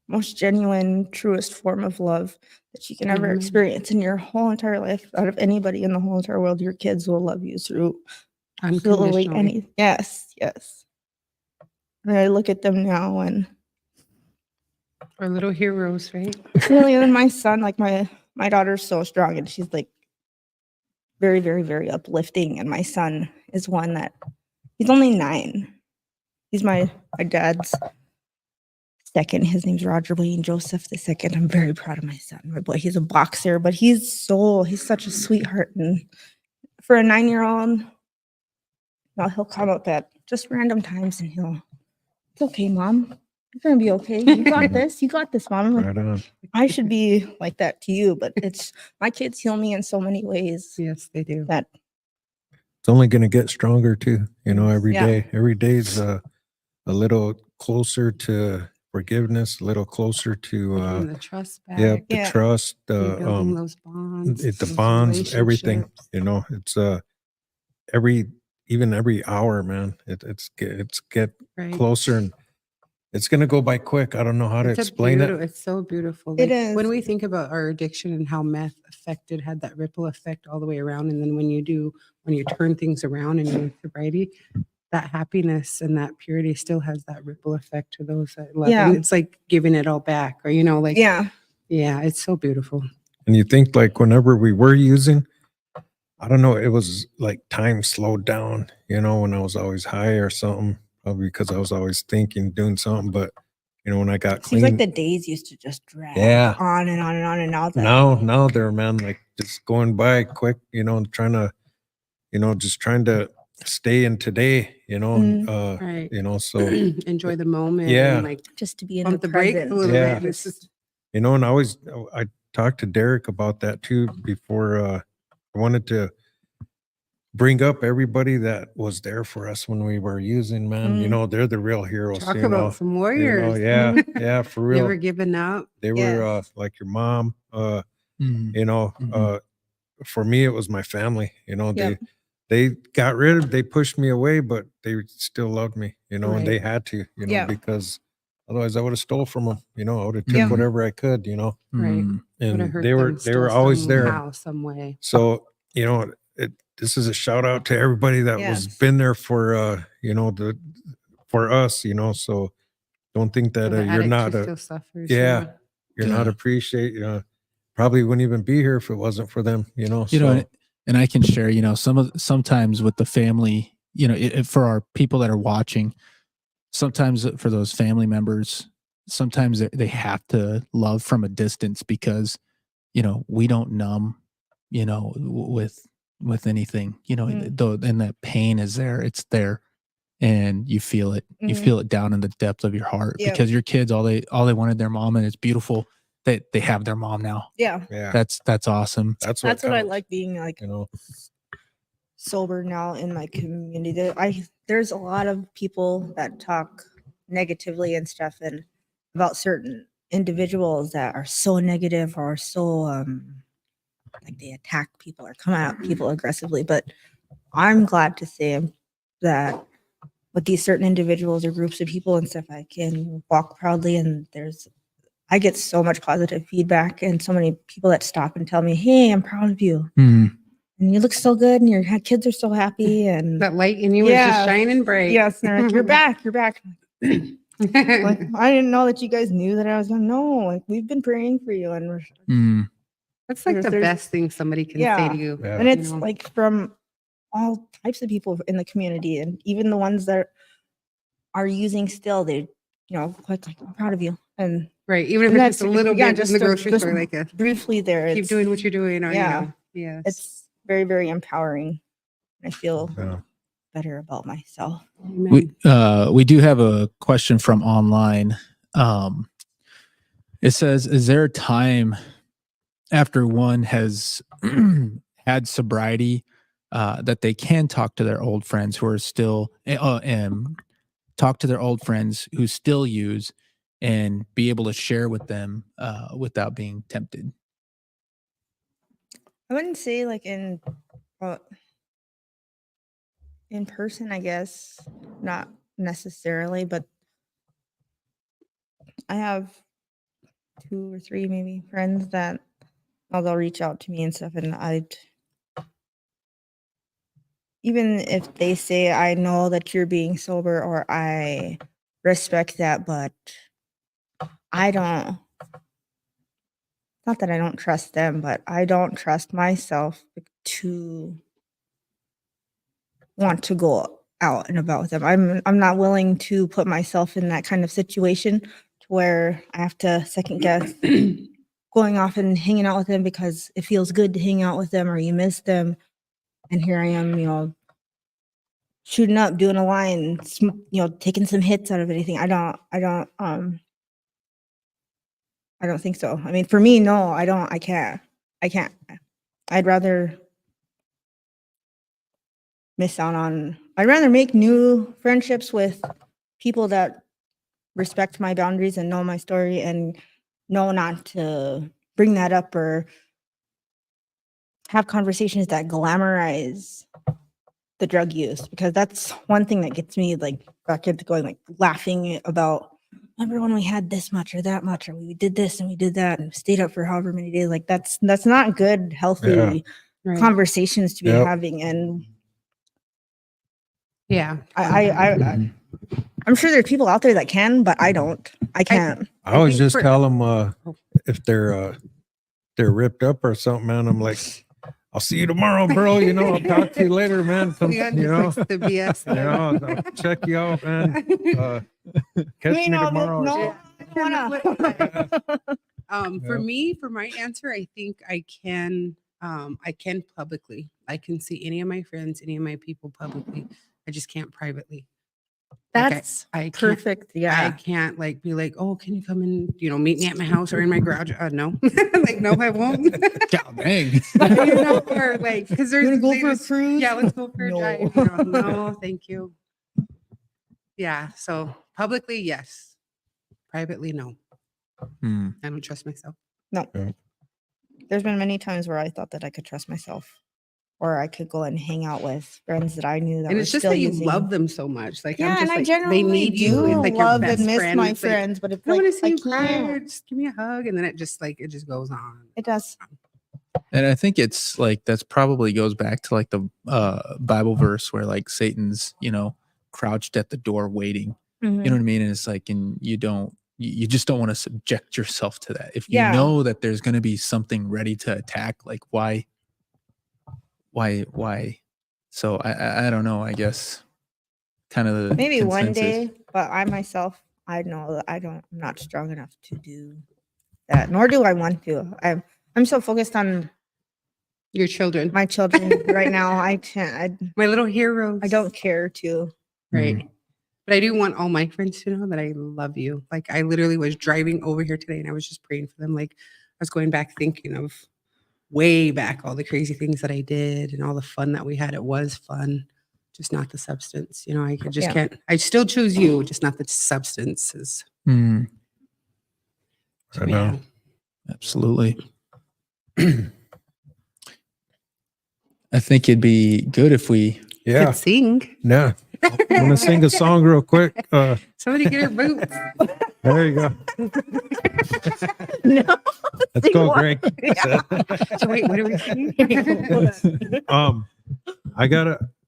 most genuine, truest form of love that you can ever Amen. experience in your whole entire life. Out of anybody in the whole entire world, your kids will love you through absolutely Unconditionally. any. Yes. And I look at them now, and Our little heroes, right? really, and my son, like my daughter's so strong, and she's like very, very, very uplifting. And my son is one that he's only 9. He's my dad's second. His name's Roger Wayne Joseph II. I'm very proud of my son. My boy, he's a boxer, but he's such a sweetheart. And for a 9-year-old, he'll come up at just random times and it's okay, Mom. You're gonna be okay. You got this. You got this, Mom. I'm like, Right on. I should be like that to you, but it's my kids heal me in so many ways Yes, they do. that It's only going to get stronger too. Every Yeah. day. Every day's a little closer to forgiveness, a little closer to Getting the trust back. the Yeah. trust, Rebuilding those bonds. the those bonds, everything. relationships. It's every hour, man. It's get Right. closer, and it's gonna go by quick. I don't know how to It's explain it. It's so beautiful. It Like, when is. we think about our addiction and how meth had that ripple effect all the way around. And then when you turn things around and you're in sobriety, that happiness and that purity still has that ripple effect to those that love. Yeah. And it's like giving it all back, or, Yeah. yeah, it's so beautiful. And you think like whenever we were using, I don't know, it was like time slowed down, when I was always high or something, probably because I was always thinking, doing something. But, when I got Seems clean, like the days used to just drag Yeah. on and on and on, and now they're, man, like just going by quick, trying to, just trying to stay in today, Right. so, Enjoy the moment. Yeah. And like just to be in pump the the brakes present. a little Yeah. bit. And it's just, and I talked to Derek about that too before. I wanted to bring up everybody that was there for us when we were using, man. They're the real heroes. talk about some warriors. Yeah, for real. Never giving up. They were Yes. like your mom. Mhm. For me, it was my family. Yep. They pushed me away, but they still loved me. And Right. they had to, Yeah. because otherwise I would have stole from them. I would have took Yeah. whatever I could. Right. Mm. And Would've hurt they were them still always there. somehow, some way. So, this is a shout out to everybody that was Yes. been there for, for us, so don't think that For the you're addict not who still suffers. yeah, you're not Yeah. appreciate, probably wouldn't even be here if it wasn't for them, so And I can share, sometimes with the family, for our people that are watching, sometimes for those family members, sometimes they have to love from a distance because, we don't numb, with anything, though, and that pain is there, it's there. And you feel it, you Mhm. feel it down in the depth of your heart Yeah. because your kids, all they wanted their mom, and it's beautiful that they have their mom now. Yeah. Yeah. That's awesome. That's That's what I counts, like being like You know, sober now in my community. There's a lot of people that talk negatively and stuff and about certain individuals that are so negative or so like they attack people or come at people aggressively. But I'm glad to say that with these certain individuals or groups of people and stuff, I can walk proudly and I get so much positive feedback and so many people that stop and tell me, "Hey, I'm proud of you. Mm. And you look so good and your kids are so happy." And That light in you is just Yeah. shining bright. yes, and they're like, "You're back, you're back." Like, I didn't know that you guys knew that I was going. No, like we've been praying for you, and Mm. That's like the there's- best thing somebody can say Yeah. to you. Yeah. and it's You know? like from all types of people in the community, and even the ones that are using still, they, like, I'm proud of you, and Right. Even if and it's just a that's- little yeah, bit in the grocery just store, like a briefly there. keep it's- doing what you're doing. Or, yeah. Yes. It's very, very empowering. I feel yeah. better about myself. Amen. We do have a question from online. It says, is there a time after one has had sobriety that they can talk to their old friends who are still talk to their old friends who still use and be able to share with them without being tempted? I wouldn't say like in person, I guess, not necessarily, but I have 2 or 3 maybe friends that they'll reach out to me and stuff, and even if they say, "I know that you're being sober," or "I respect that," but I don't, not that I don't trust them, but I don't trust myself to want to go out and about with them. I'm not willing to put myself in that kind of situation to where I have to second guess going off and hanging out with them because it feels good to hang out with them or you miss them. And here I am, shooting up, doing a line, taking some hits out of anything. I don't think so. I mean, for me, no, I can't. I'd rather I'd rather make new friendships with people that respect my boundaries and know my story and know not to bring that up or have conversations that glamorize the drug use, because that's one thing that gets me like back into going, like laughing about, remember when we had this much or that much, or we did this and we did that and stayed up for however many days. Like that's not good, healthy Yeah. Right. conversations to be Yep. having. And Yeah. I'm sure there's people out there that can, but I don't. I can't. I always think just for- tell them if they're ripped up or something, man. I'm like, I'll see you tomorrow, bro. I'll talk to you later, man. Come, Yeah, you know, just the BS. I'll check you out, man. Catch me tomorrow. No, For Yep. me, for my answer, I think I can publicly. I can see any of my friends, any of my people publicly. I just can't privately. Like, That's I can't, perfect. I Yeah. can't like be like, oh, can you come and meet me at my house or in my garage? No, like no, I won't. God dang. Or like because there's You wanna go they for a just- cruise? Yeah, let's go for No. a drive. No, thank you. Yeah, so publicly, yes. Privately, no. Hmm. I don't trust myself. No. Yeah. There's been many times where I thought that I could trust myself, or I could go and hang out with friends that I knew that And were it's just still that you using. love them so much. Like Yeah, I'm just and I like generally they need you. do It's like your love best and miss friend. my It's like, friends, but it's I want like to see I you cry. can't. Just give me a hug, and then it just goes on. It does. And I think it's like that's probably goes back to like the Bible verse where like Satan's, crouched at the door waiting. You know what I mean? And it's like, and you just don't want to subject yourself to that. If you Yeah. know that there's going to be something ready to attack, like why? So I don't know. I guess kind of the Maybe one consensus. day But I myself, I know that I'm not strong enough to do that, nor do I want to. I'm so focused on Your children, my children right now. I can't. my little heroes. I don't care to. Right. But I do want all my friends to know that I love you. Like I literally was driving over here today and I was just praying for them. Like I was going back thinking of way back all the crazy things that I did and all the fun that we had. It was fun, just not the substance. You know, I just Yeah. can't. I still choose you, just not the substances. Mm, I know. absolutely. I think it'd be good if we Yeah. Could sing. Yeah. I'm gonna sing a song real quick. Somebody get her boots. There you go. No. Let's go, Greg. So wait, what are we singing?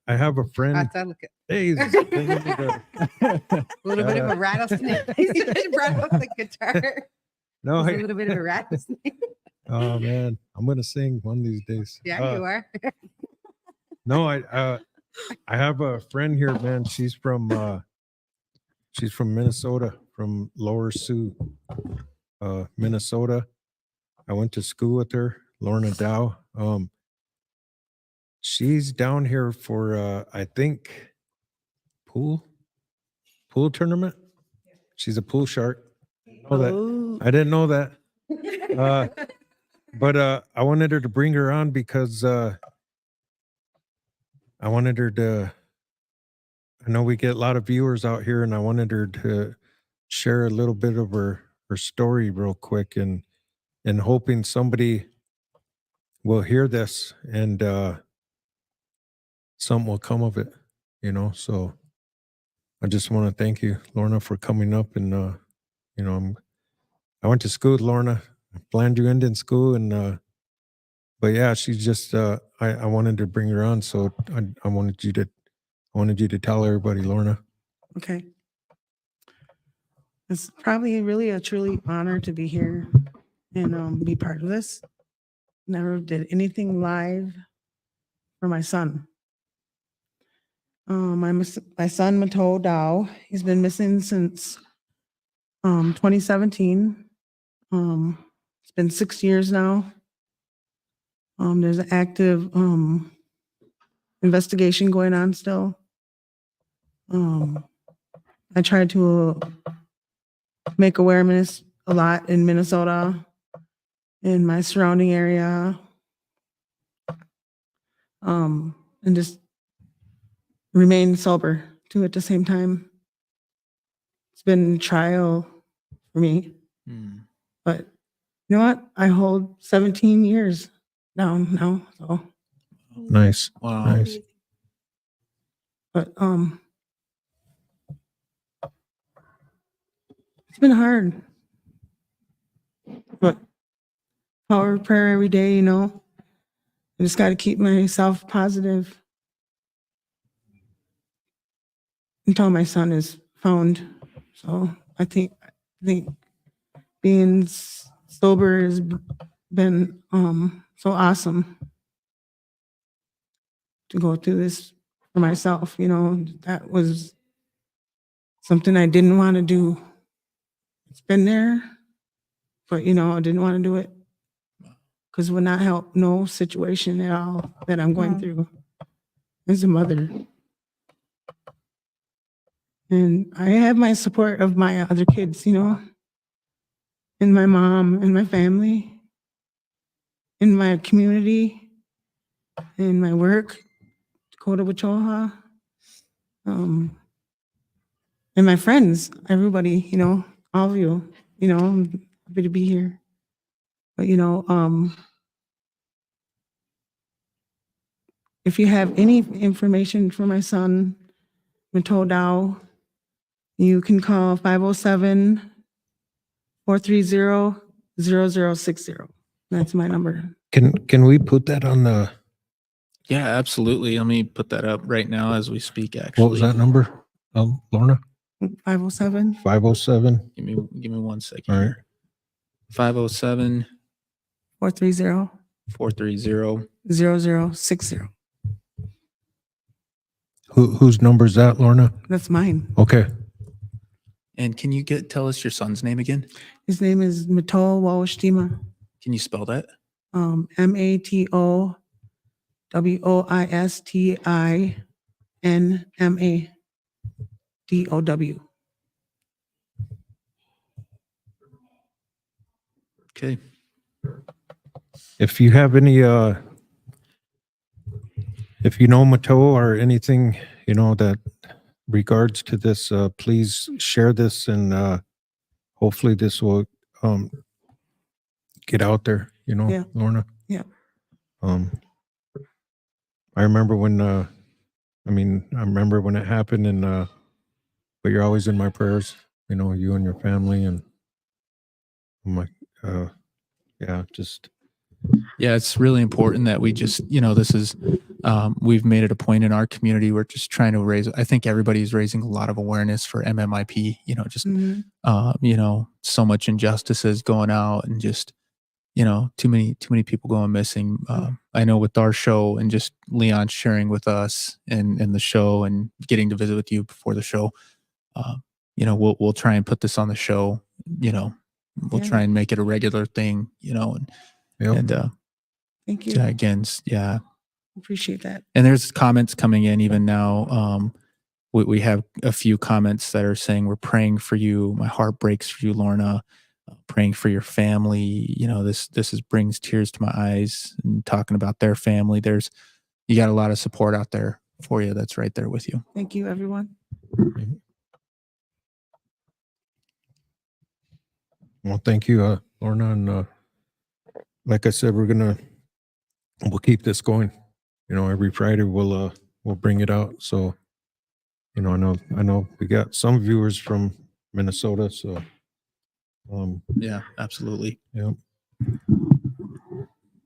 I have a friend. That's look at Hey, he's singing the- a little bit of a rattlesnake. He just brought up the guitar. no, There's a I, little bit of a rattlesnake. oh man, I'm gonna sing one of these days. Yeah, you are. No, I have a friend here, man. She's from Minnesota, from Lower Sioux, Minnesota. I went to school with her, Lorna Dow. She's down here for I think pool tournament. She's a pool shark. Know that. Oh. I didn't know that. But I wanted her to bring her on because I wanted her to. I know we get a lot of viewers out here, and I wanted her to share a little bit of her story real quick, and hoping somebody will hear this and something will come of it, you know. So I just want to thank you, Lorna, for coming up, and you know, I went to school with Lorna, planned you in school, and but yeah, she's just I wanted to bring her on, so I wanted you to tell everybody, Lorna. Okay. It's probably really a truly honor to be here and be part of this. Never did anything live for my son. My son, Mato Dow, he's been missing since 2017. It's been 6 years now. There's an active investigation going on still. I tried to make awareness a lot in Minnesota, in my surrounding area, and just remain sober too at the same time. It's been a trial for me, but you know what? I hold 17 years down now, so Nice, Wow. nice. but it's been hard. But power of prayer every day, you know. I just got to keep myself positive until my son is found. So I think being sober has been so awesome to go through this for myself. You know, that was something I didn't want to do. It's been there, but you know, I didn't want to do it because it would not help no situation at all that I'm going No. through as a mother. And I have my support of my other kids, you know, and my mom and my family, in my community, in my work, Dakota Wachoha, and my friends, everybody, you know, all of you, you know, I'm happy to be here. But, you know, if you have any information for my son, Mato Dow, you can call 507-430-0060. That's my number. Can we put that on the? Yeah, absolutely. Let me put that up right now as we speak. Actually, What was that number, Lorna? 507 507. Give me 1 second. All right. Here. 507 430 430. 0060. Whose number is that, Lorna? That's mine. Okay. And can you tell us your son's name again? His name is Matol Wawashtima. Can you spell that? MATOWOISTINMADOW. Okay. If you have any, if you know Mato or anything, that regards to this, please share this, and hopefully this will get out there, Yeah. Lorna. Yeah. I remember when, I remember when it happened, and but you're always in my prayers, you and your family, and I'm like, yeah, just Yeah, it's really important that we just, this is, we've made it a point in our community. We're just trying to raise, I think everybody's raising a lot of awareness for MMIP, just, Mhm. So much injustices going out, and just, too many people going missing. I know with our show, and just Leon sharing with us and the show, and getting to visit with you before the show, we'll try and put this on the show, we'll Yeah. try and make it a regular thing, and, Yep. and, Thank you. yeah, again, yeah. Appreciate that. And there's comments coming in even now. We have a few comments that are saying, we're praying for you. My heart breaks for you, Lorna. Praying for your family. This brings tears to my eyes, and talking about their family. You got a lot of support out there for you. That's right there with you. Thank you, everyone. Well, thank you, Lorna, and like I said, we'll keep this going. Every Friday we'll bring it out. So, I know we got some viewers from Minnesota, so Yeah, absolutely. yeah.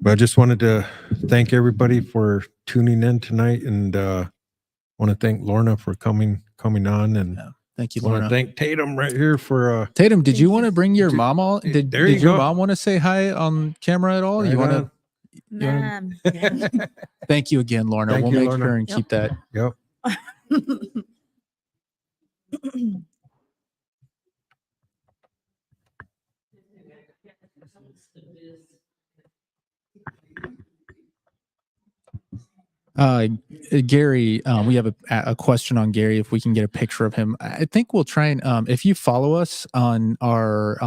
But I just wanted to thank everybody for tuning in tonight, and want to thank Lorna for coming on, and Yeah. Thank you, want Lorna. to thank Tatum right here for Tatum, did Thank you you. want to bring your mom on? Did There you your go. mom want to say hi on camera at all? right You want on. to? Ma'am. Yeah. Thank you again, Lorna. Thank We'll you, make Lorna. sure and Yep. keep that. Yep. Gary, we have a question on Gary. If we can get a picture of him, I think we'll try and if you follow us on our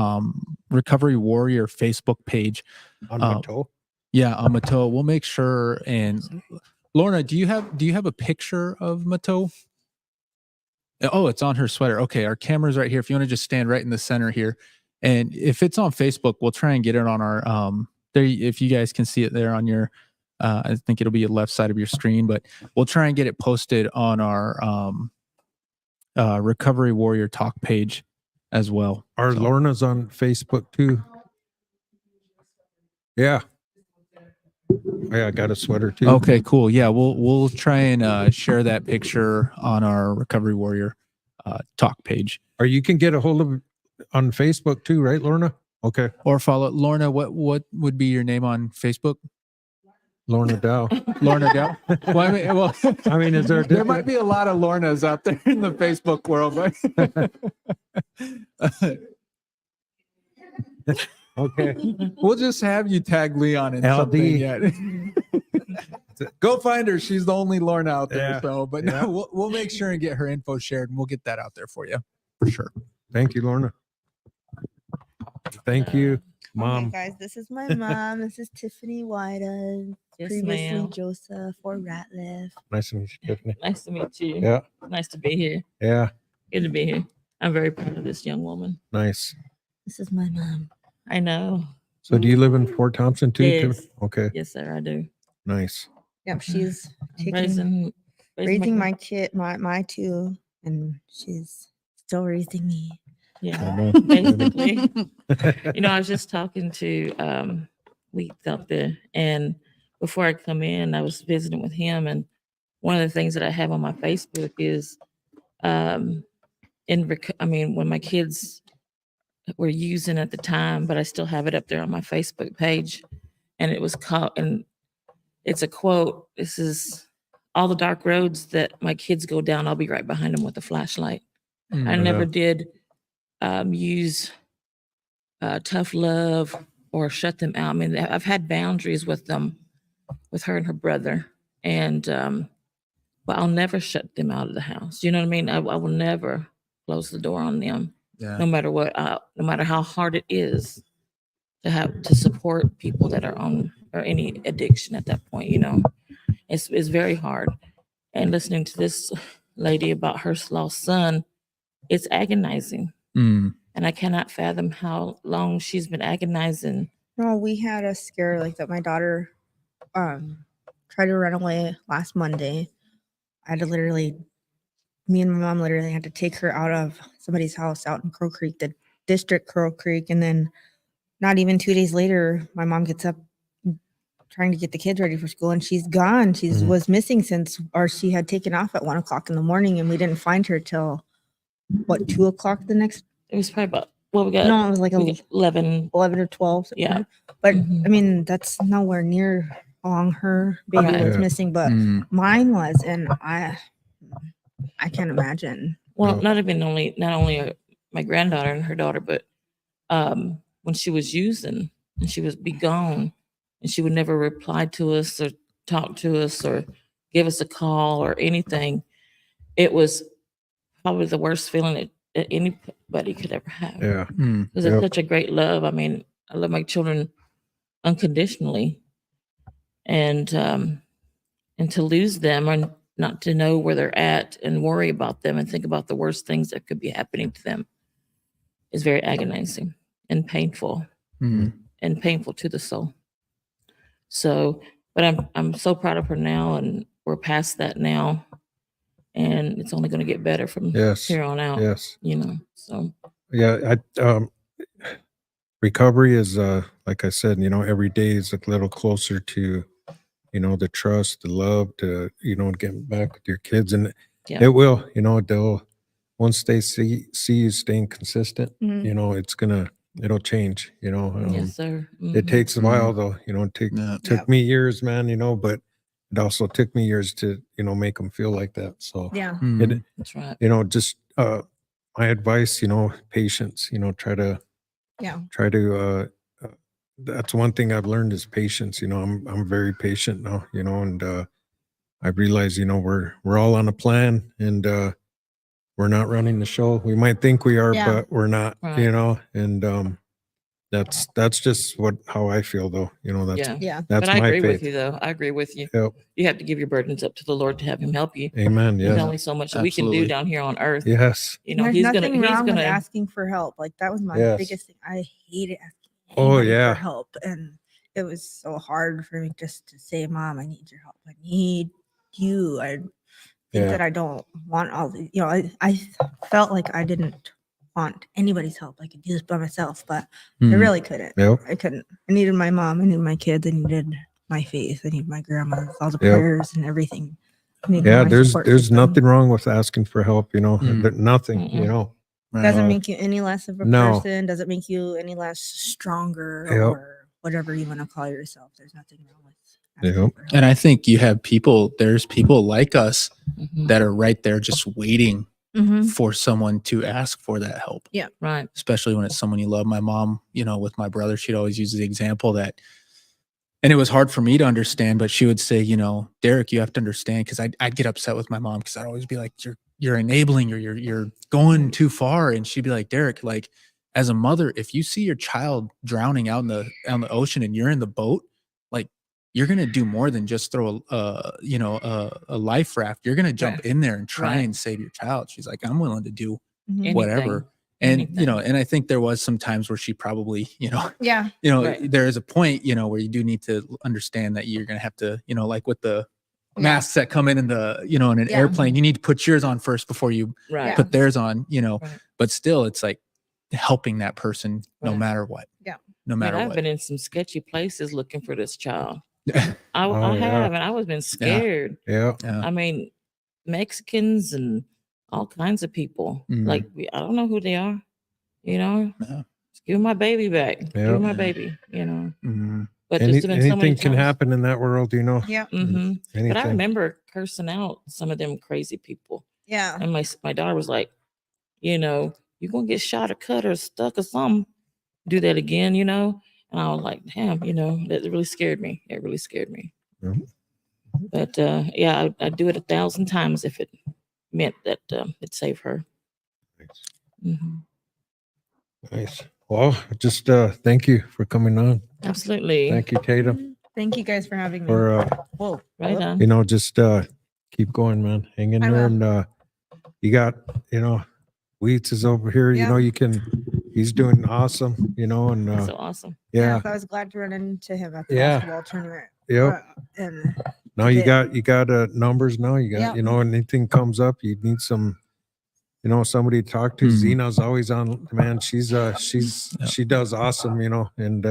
Recovery Warrior Facebook page, On my toe. yeah, on Mato, we'll make sure. And Lorna, do you have a picture of Mato? Oh, it's on her sweater. Okay, our camera's right here. If you want to just stand right in the center here, and if it's on Facebook, we'll try and get it on our there. If you guys can see it there on your, I think it'll be the left side of your screen, but we'll try and get it posted on our Recovery Warrior Talk page as well. Our So- Lorna's on Facebook too. Yeah. Yeah, I got a sweater too. Okay, cool. Yeah, we'll try and share that picture on our Recovery Warrior Talk page. Or you can get a hold of on Facebook too, right, Lorna? Okay. Or follow Lorna. What would be your name on Facebook? Lorna Dow. Lorna Dell. Well, I mean, is there a there might different? be a lot of Lornas out there in the Facebook world, but Okay. we'll just have you tag Leon in LD. something yet. Go find her. She's the only Lorna out there. Yeah. So, but Yeah. no, we'll make sure and get her info shared, and we'll get that out there for you for sure. Thank you, Lorna. Thank you, Okay, Mom. guys, this is my mom. This is Tiffany White. Yes, Previously ma'am. Joseph or Ratliff. Nice to meet you, Tiffany. Nice to meet you. Yeah. Nice to be here. Yeah. Good to be here. I'm very proud of this young woman. Nice. This is my mom. I know. So do you live in Fort Thompson too, Yes. Tiffany? Okay. Yes, sir, I do. Nice. Yep, she's I'm taking, raising raising my kid, my two, and she's still raising me. Yeah, basically. I was just talking to Weeks out there, and before I come in, I was visiting with him, and one of the things that I have on my Facebook is, when my kids were using at the time, but I still have it up there on my Facebook page, and it was called, and it's a quote. This is all the dark roads that my kids go down. I'll be right behind them with a flashlight. I Mm. never Yeah. did use tough love or shut them out. I mean, I've had boundaries with them, with her and her brother, and but I'll never shut them out of the house. You know what I mean? I will never close the door on them, Yeah. no matter what, no matter how hard it is to have to support people that are on or any addiction at that point. You know, it's very hard. And listening to this lady about her lost son, it's agonizing. Mm. And I cannot fathom how long she's been agonizing. No, we had a scare like that. My daughter tried to run away last Monday. I had to me and my mom literally had to take her out of somebody's house out in Crow Creek, the district Crow Creek. And then not even 2 days later, my mom gets up trying to get the kids ready for school and she's gone. She Mhm. was missing or she had taken off at 1 o'clock in the morning and we didn't find her till 2 o'clock the next. It was probably about, well, we got, No, it was like we got 11. 11 or 12. Yeah. something. But Mhm. I mean, that's nowhere near how long her baby Right. was Yeah. missing, but Mm. mine was, and I can't imagine. Well, Yeah. not only my granddaughter and her daughter, but when she was using and she would be gone and she would never reply to us or talk to us or give us a call or anything. It was probably the worst feeling that anybody could ever have. Yeah. Mm. Because it's such a great love. I mean, I love my children unconditionally. And to lose them or not to know where they're at and worry about them and think about the worst things that could be happening to them is very agonizing and painful Mm. and painful to the soul. So, but I'm so proud of her now, and we're past that now, and it's only going to get better from Yes. here on out. Yes. You know, so Yeah. Recovery is, like I said, every day is a little closer to, the trust, the love, to, getting back with your kids. And yeah, it will, once they see you staying consistent, Mhm. it'll change, yes, sir. It Mhm. takes a while though, Yeah. took me years, man, but it also took me years to, make them feel like that. So, Yeah. Mm. That's right. just, my advice, patience, Yeah. try to, that's one thing I've learned is patience. I'm very patient now, and, I realize, we're all on a plan and, we're not running the show. We might think we are, Yeah. but we're not, Right. and, that's just how I feel though. That's, Yeah. Yeah. that's But I my agree with faith. you, though. I agree with you. Yep. You have to give your burdens up to the Lord to have Him help you. Amen. There's Yes. only so much that we can do Absolutely. down here on earth. Yes. You know, There's He's nothing gonna, wrong with asking for help. Like that was my Yes. biggest thing. I hated asking Oh, anybody yeah. for help. And it was so hard for me just to say, Mom, I need your help. I need you. I think Yeah. that I don't want all the, I felt like I didn't want anybody's help. I could do this by myself, but I Mm. really couldn't. Yep. I couldn't. I needed my mom. I needed my kids. I needed my faith. I needed my grandma, all the Yep. prayers and everything. I needed Yeah. my There's support there's system. nothing wrong with asking for help. Mm. Nothing. Mm-mm. Right. Doesn't make you any less of a No. person. Doesn't make you any less stronger Yep. or whatever you want to call yourself. There's nothing wrong with asking Yep. for help. And I think there's people like us Mhm. that are right there just waiting Mhm. for someone to ask for that help, Right. especially when it's someone you love. My mom, with my brother, she'd always use the example that, and it was hard for me to understand, but she would say, Derek, you have to understand, because I'd get upset with my mom because I'd always be like, you're enabling, or you're going too far. And she'd be like, Derek, like, as a mother, if you see your child drowning out on the ocean and you're in the boat, like, you're gonna do more than just throw a life raft. You're gonna jump Right. in there and try Right. and save your child. She's like, I'm willing to do Mhm. whatever. Anything. And and I think there was some times where she probably, Yeah. Right. there is a point, where you do need to understand that you're gonna have to, like with the Yeah. masks that come in in an Yeah. airplane, you need to put yours on first before you Right. Yeah. put theirs on, Right. but still it's like helping that person no Right. matter what. Yeah. No I mean, matter I've what. been in some sketchy places looking for this child. Yeah. I Oh, yeah. have, and I was been scared. Yeah. I mean, Mexicans and all kinds of people. Mhm. Like I don't know who they are. Yeah. Just give my baby back. Give Yeah. my baby. Mhm. But there's been so many Anything can times. happen in that world, Yeah. Mhm. But I Anything. remember cursing out some of them crazy people. Yeah. And my daughter was like, you you're gonna get shot or cut or stuck or something, do that again, you know? And I was like, damn, you know, that really scared me. It really scared me. Mhm. But yeah, I'd do it 1,000 times if it meant that it'd save her. Nice. Mhm. Nice. Well, just thank you for coming on. Absolutely. Thank you, Tatum, Thank you guys for having me. for Whoa. Right on. you know, just keep going, man. Hang in I there, will. and you got, you know, Wheats is over here. You Yeah. know, he's doing awesome. You know, and So awesome. yeah, So I was glad to run into him at the Yeah. basketball tournament. yep. And Now you did. got numbers. Now you got, Yep. you know, anything comes up, you need some, you know, somebody to talk to. Mhm. Zena's always on, man. She's Yep. she does awesome, you know, and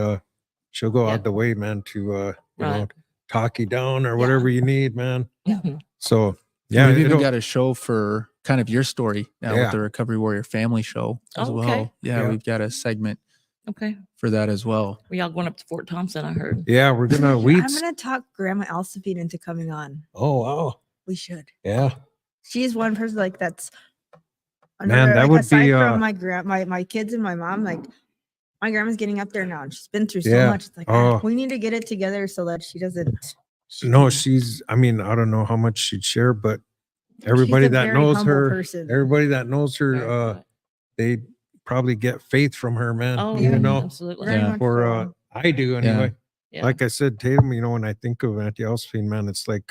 she'll go Yep. out the way, man, to you know, Right. talk you down or whatever you need, man. Mhm. So yeah, We've even it'll- got a show for kind of your story now Yeah. with the Recovery Warrior Family Show as Oh, well. okay. Yeah, Yeah. we've got a segment Okay. for that as well. We all going up to Fort Thompson, I heard. yeah, we're gonna I'm Wheats. gonna talk Grandma Alsafine into coming on. Oh wow, We should. yeah, She's one person like that's Man, that like, would aside be, from my kids and my mom, like my grandma's getting up there now and she's been through so Yeah. much. It's like Oh. we need to get it together so that she doesn't. no, she's. I mean, I don't know how much she'd share, but everybody She's a that very knows humble her, person. everybody that knows her, Right. they probably get faith from her, man. Oh, you yeah, know, absolutely. Very Yeah. much for so. I do anyway. Yeah. Like I said, Tatum, you know, when I think of Auntie Josephine, man, it's like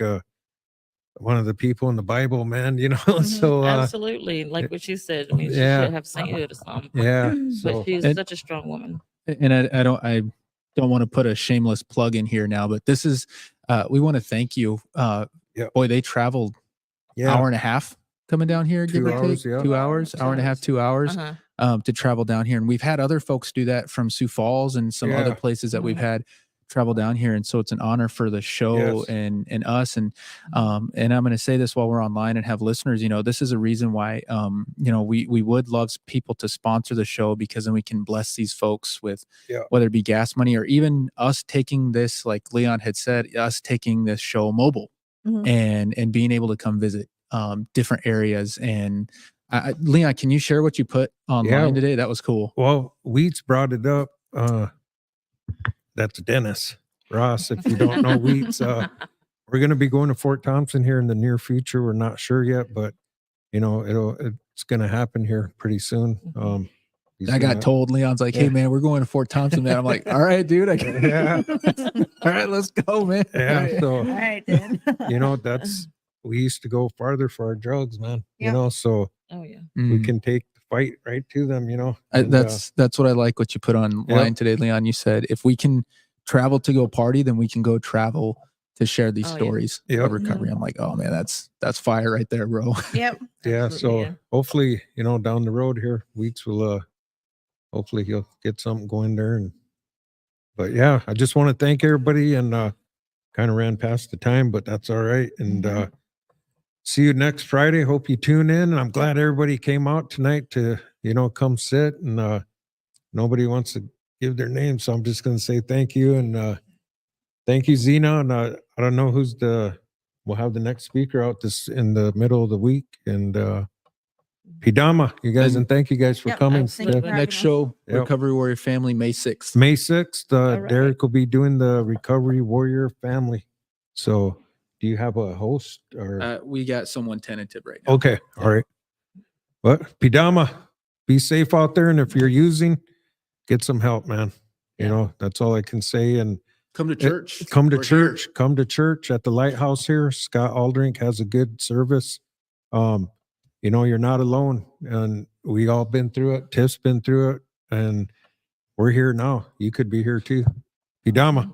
one of the people in the Bible, man, you know. Mhm. So Absolutely. Like what you said. I mean, she yeah. should have sainthood or something. yeah. But So she's And- such a strong woman. And I don't want to put a shameless plug in here now, but this is we want to thank you. Yep. Boy, they traveled yeah, hour and a half coming down here, give 2 or hours, take yeah. 2 hours, hour and a half, 2 hours Uh-huh. to travel down here. And we've had other folks do that from Sioux Falls and some other Yeah. places that we've Mhm. had travel down here. And so it's an honor for the show Yes. and us. And I'm going to say this while we're online and have listeners, you know, this is a reason why, you know, we would love people to sponsor the show because then we can bless these folks with Yeah. whether it be gas money or even us taking this, like Leon had said, us taking this show mobile Mhm. and being able to come visit different areas. And Leon, can you share what you put online today? That was cool. Well, Wheats brought it up. That's Dennis Ross. If you don't know Wheats, we're going to be going to Fort Thompson here in the near future. We're not sure yet, but you know, it's going to happen here pretty soon. Mhm. he's I got gonna- told, Leon's like, hey, Yeah. man, we're going to Fort Thompson, man. I'm like, all right, dude. Yeah. All right, let's go, man. Yeah. All So, right, then. you know, we used to go farther for our drugs, man, you Yeah. know, so Oh, yeah. we Mm. can take the fight right to them, you know. and, That's what I like what you put online today, Leon. You said if we can travel to go party, then we can go travel to share these Oh, yeah. stories Yep. of recovery. I'm like, oh man, that's fire right there, bro. Yep. yeah. Absolutely, So yeah. hopefully, you know, down the road here, Weeks will, hopefully he'll get something going there. But yeah, I just want to thank everybody and, kind of ran past the time, but that's all right. And, see you next Friday. Hope you tune in. And I'm glad everybody came out tonight to, you know, come sit and, nobody wants to give their name. So I'm just going to say thank you. And, thank you, Zena. And, I don't know we'll have the next speaker out this in the middle of the week and, Pidama, you guys, and thank you guys for Yep, coming. absolutely. Thank The you Yeah. for next having us. show, Yep. Recovery Warrior Family, May 6th. May 6th, All right. Derek will be doing the Recovery Warrior Family. So do you have a host or? We got someone tentative right now. Okay. All right. But Pidama, be safe out there. And if you're using, get some help, man. You Yeah. know, that's all I can say. And Come to church. come to We're here. church. Come to church at the Lighthouse here. Scott Aldrink has a good service. You know, you're not alone. And we all been through it. Tiff's been through it. And we're here now. You could be here too. Pidama.